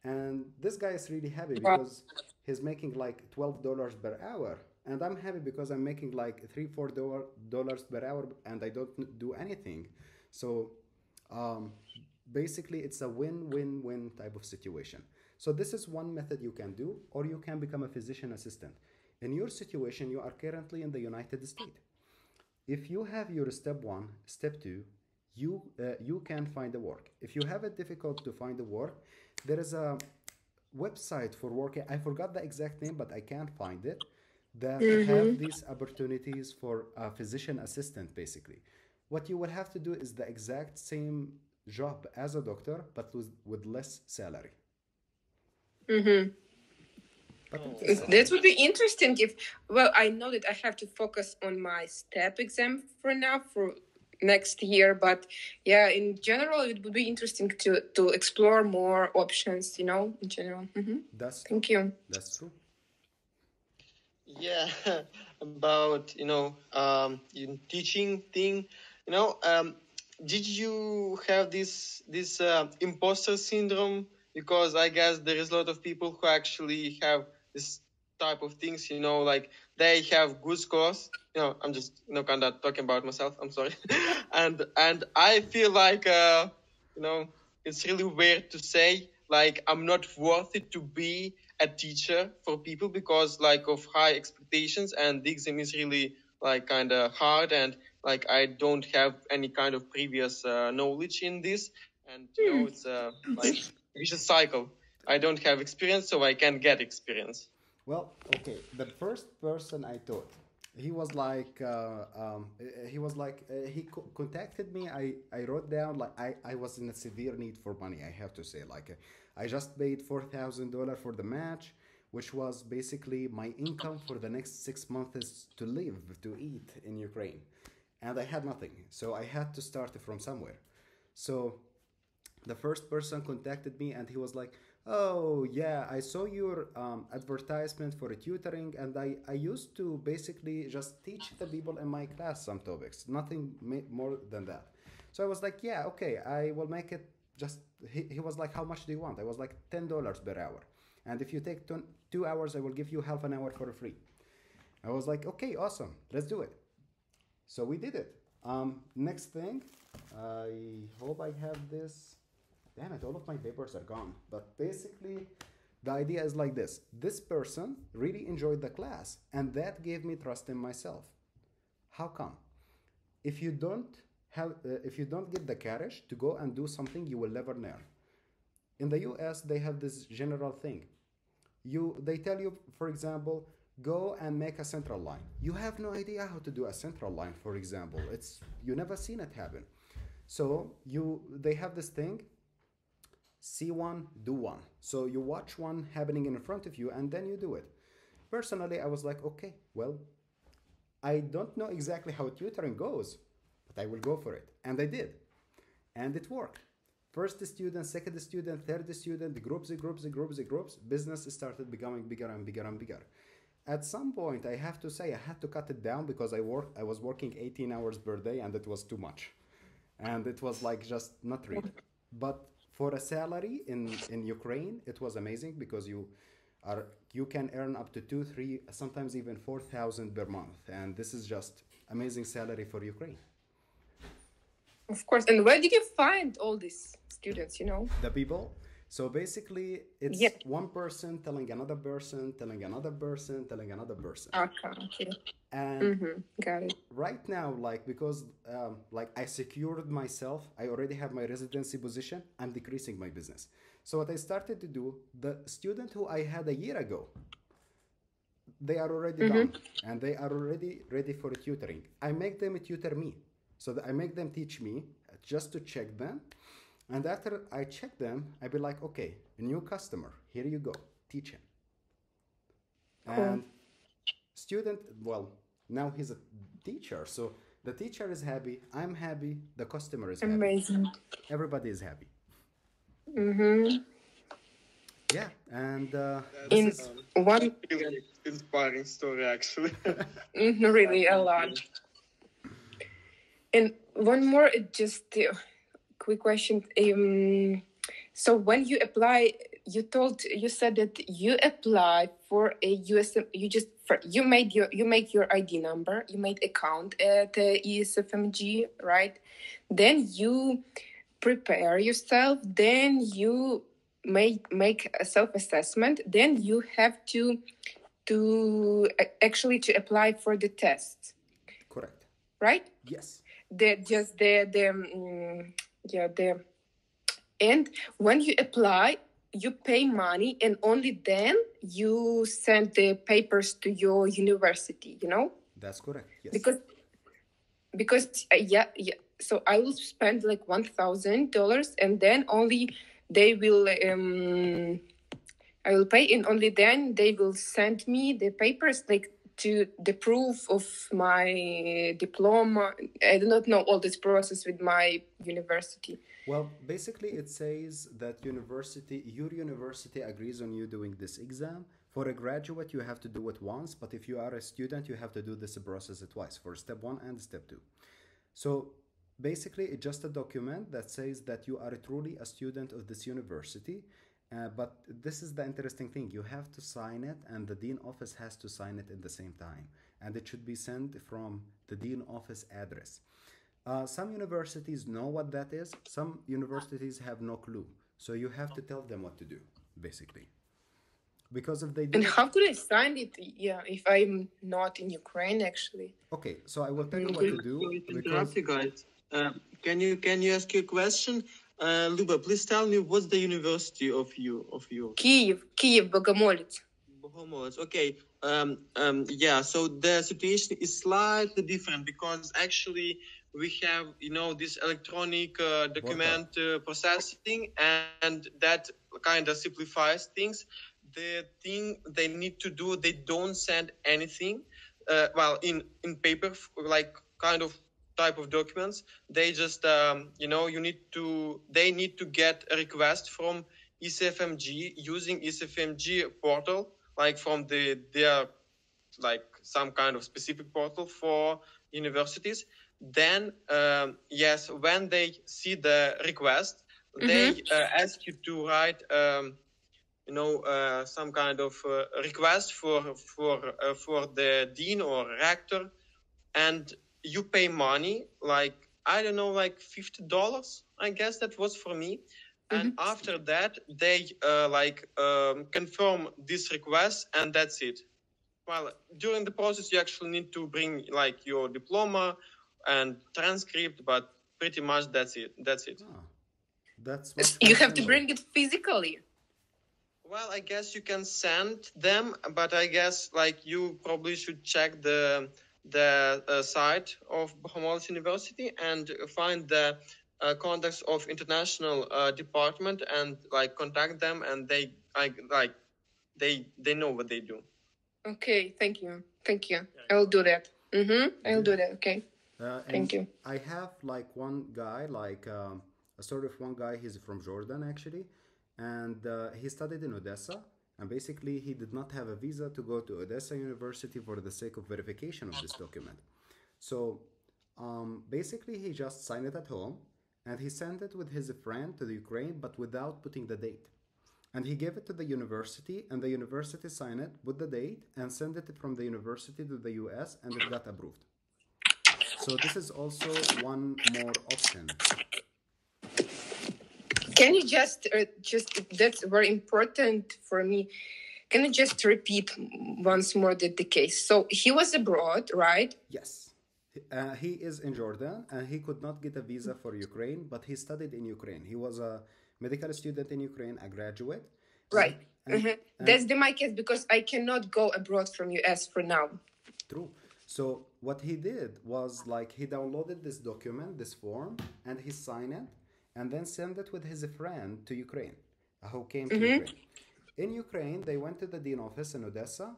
And this guy is really happy because he's making like $12 per hour. And I'm happy because I'm making like $3-4 per hour and I don't do anything. So basically, it's a win-win-win type of situation. So this is one method you can do, or you can become a physician assistant. In your situation, you are currently in the United States. If you have your step 1, step 2, you can find a work. If you have it difficult to find a work, there is a website for working. I forgot the exact name, but I can't find it. That have these opportunities for a physician assistant, basically. What you will have to do is the exact same job as a doctor, but with less salary. But That would be interesting I know that I have to focus on my step exam for now, for next year, but yeah, in general, it would be interesting to explore more options, in general. Thank you. That's true. Yeah, about teaching thing. Did you have this imposter syndrome? Because I guess there is a lot of people who actually have this type of things. Like they have good scores. I'm just kind of talking about myself. I'm sorry, and I feel like it's really weird to say like I'm not worthy to be a teacher for people because like of high expectations, and the exam is really like kind of hard, and like I don't have any kind of previous knowledge in this, and it's like vicious cycle. I don't have experience, so I can get experience. Well, okay, the first person I taught, he was like he contacted me. I wrote down like I was in a severe need for money, I have to say. Like I just paid $4,000 for the match, which was basically my income for the next 6 months to live, to eat in Ukraine, and I had nothing, so I had to start from somewhere. So the first person contacted me and he was like, oh yeah, I saw your advertisement for a tutoring, and I used to basically just teach the people in my class some topics, nothing more than that. So I was like, yeah, okay, I will make it. Just he was like, how much do you want? I was like $10 per hour, and if you take 2 hours I will give you half an hour for free. I was like, okay, awesome, let's do it. So we did it. Next thing, I hope I have this. Damn it, all of my papers are gone. But basically, the idea is like this. This person really enjoyed the class, and that gave me trust in myself. How come? If you don't if you don't get the courage to go and do something, you will never learn. In the US, they have this general thing. They tell you, for example, go and make a central line. You have no idea how to do a central line, for example. It's you never seen it happen. So they have this thing, see one, do one. So you watch one happening in front of you and then you do it. Personally, I was like, okay, well, I don't know exactly how tutoring goes, but I will go for it. And I did. And it worked. First student, second student, third student, groups. Business started becoming bigger and bigger and bigger. At some point, I have to say I had to cut it down because I was working 18 hours per day and it was too much. And it was like just not real. But for a salary in Ukraine, it was amazing because you can earn up to 2, 3, sometimes even 4,000 per month. And this is just amazing salary for Ukraine. Of course. And where did you find all these students, The people. So basically, it's one person telling another person, telling another person, telling another person. Okay. And got it. Right now, because I secured myself, I already have my residency position, I'm decreasing my business. So what I started to do, the student who I had a year ago, they are already done and they are already ready for tutoring. I make them tutor me. So I make them teach me just to check them. And after I check them, I be like, okay, a new customer, here you go, teach him. Cool. And student, now he's a teacher. So the teacher is happy, I'm happy, the customer is happy. Amazing. Everybody is happy. Yeah, and in one really inspiring story, actually. Really a lot. And one more, just quick question. So when you apply, you said that you apply for a USM. You make your ID number. You made account at ESFMG, right? Then you prepare yourself. Then you make a self-assessment. Then you have to actually apply for the test. Correct. Right? Yes. And when you apply, you pay money, and only then you send the papers to your university. That's correct. Yes. Because So I will spend like $1,000, and then only they will. I will pay, and only then they will send me the papers, like to the proof of my diploma. I do not know all this process with my university. Well, basically it says that your university agrees on you doing this exam. For a graduate, you have to do it once, but if you are a student, you have to do this process twice, for step 1 and step 2. So basically, it's just a document that says that you are truly a student of this university. But this is the interesting thing. You have to sign it, and the dean office has to sign it at the same time. And it should be sent from the dean office address. Some universities know what that is. Some universities have no clue. So you have to tell them what to do, basically. Because if they do... And how could I sign it? Yeah, if I'm not in Ukraine, actually. Okay, so I will tell you what to do. Interrupt you guys. Can you ask you a question? Luba, please tell me, what's the university of you? Kyiv, Bogomolets. Homos. Okay. Yeah. So the situation is slightly different because actually we have, this electronic document processing, and that kind of simplifies things. The thing they need to do, they don't send anything. Well, in paper, like kind of type of documents. They just, they need to get a request from ECFMG using ECFMG portal, like from their like some kind of specific portal for universities. Then, yes, when they see the request, they ask you to write, some kind of request for the dean or rector, and you pay money, like I don't know, like $50. I guess that was for me. And after that, they confirm this request, and that's it. Well, during the process, you actually need to bring like your diploma and transcript, but pretty much that's it. That's it. Ah, that's much You more have to simple. bring it physically. Well, I guess you can send them, but I guess like you probably should check the site of Bohumolets University and find the contacts of international department and like contact them, and they know what they do. Okay, thank you. I'll do that. I'll do that. Okay. Thank you. I have like one guy, like a sort of one guy. He's from Jordan actually, and he studied in Odessa. And basically, he did not have a visa to go to Odessa University for the sake of verification of this document. So basically, he just signed it at home, and he sent it with his friend to the Ukraine, but without putting the date. And he gave it to the university, and the university signed it with the date and sent it from the university to the US, and it got approved. So this is also one more option. Can you just that's very important for me. Can you just repeat once more the case? So he was abroad, right? Yes. He is in Jordan, and he could not get a visa for Ukraine, but he studied in Ukraine. He was a medical student in Ukraine, a graduate. Right. That's my case, because I cannot go abroad from US for now. True. So what he did was like he downloaded this document, this form, and he signed it, and then sent it with his friend to Ukraine, who came to Ukraine. In Ukraine, they went to the dean office in Odessa,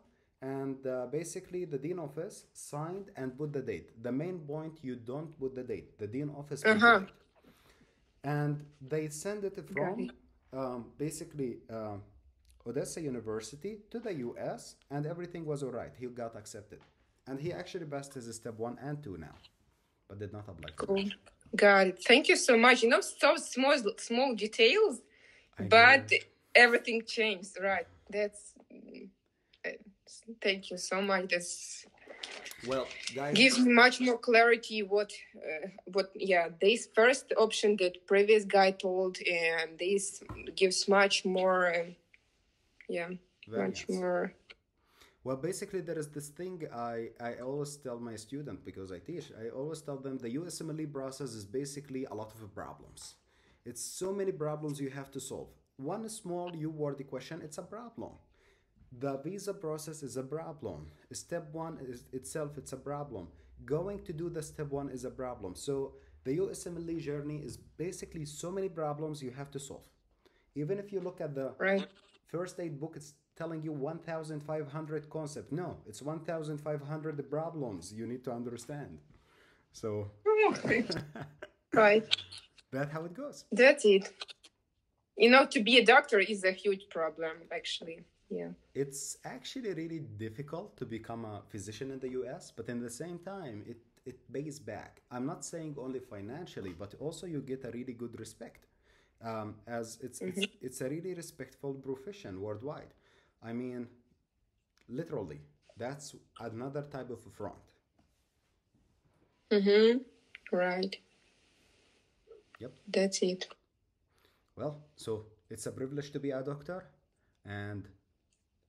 and basically the dean office signed and put the date. The main point, you don't put the date. The dean office put the date. And they sent it from basically Odessa University to the US, and everything was all right. He got accepted. And he actually passed his step 1 and 2 now, but did not apply for it. Got it. Thank you so much. So small details, but everything changed, right? That's thank you so much. That's well, guys, gives me much more clarity. What this first option that previous guy told, and this gives much more. Much more. Well, basically, there is this thing I always tell my students, because I teach, I always tell them the USMLE process is basically a lot of problems. It's so many problems you have to solve. One small U-wordy question, it's a problem. The visa process is a problem. Step 1 is itself, it's a problem. Going to do the step 1 is a problem. So the USMLE journey is basically so many problems you have to solve. Even if you look at the first aid book, it's telling you 1,500 concepts. No, it's 1,500 problems you need to understand. So, right. That's how it goes. That's it. To be a doctor is a huge problem, actually. Yeah. It's actually really difficult to become a physician in the US, but in the same time, it pays back. I'm not saying only financially, but also you get a really good respect. As it's a really respectful profession worldwide. I mean, literally, that's another type of front. Right. Yep. That's it. Well, so it's a privilege to be a doctor, and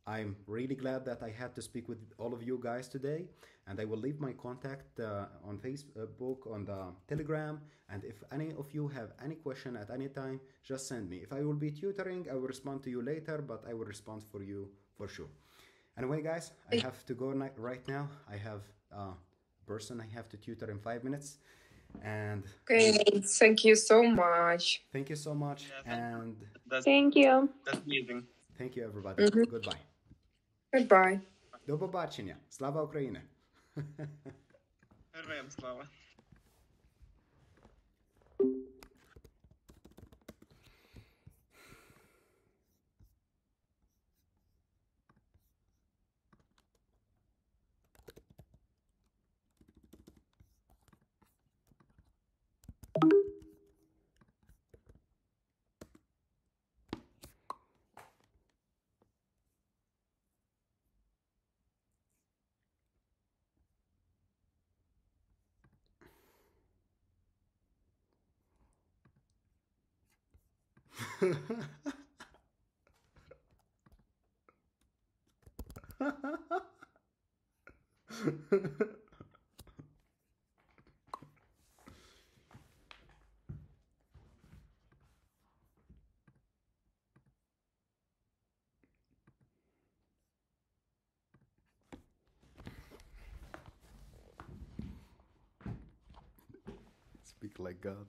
I'm really glad that I had to speak with all of you guys today, and I will leave my contact on Facebook, on the Telegram, and if any of you have any question at any time, just send me. If I will be tutoring, I will respond to you later, but I will respond for you for sure. Anyway, guys, I have to go right now. I have a person I have to tutor in 5 minutes. And Okay, thank you so much. thank you so much. Yeah, And Thank you. that's amazing. thank you, everybody. Goodbye. Goodbye. До побачення. Слава Україні! Героям слава. Speak like God.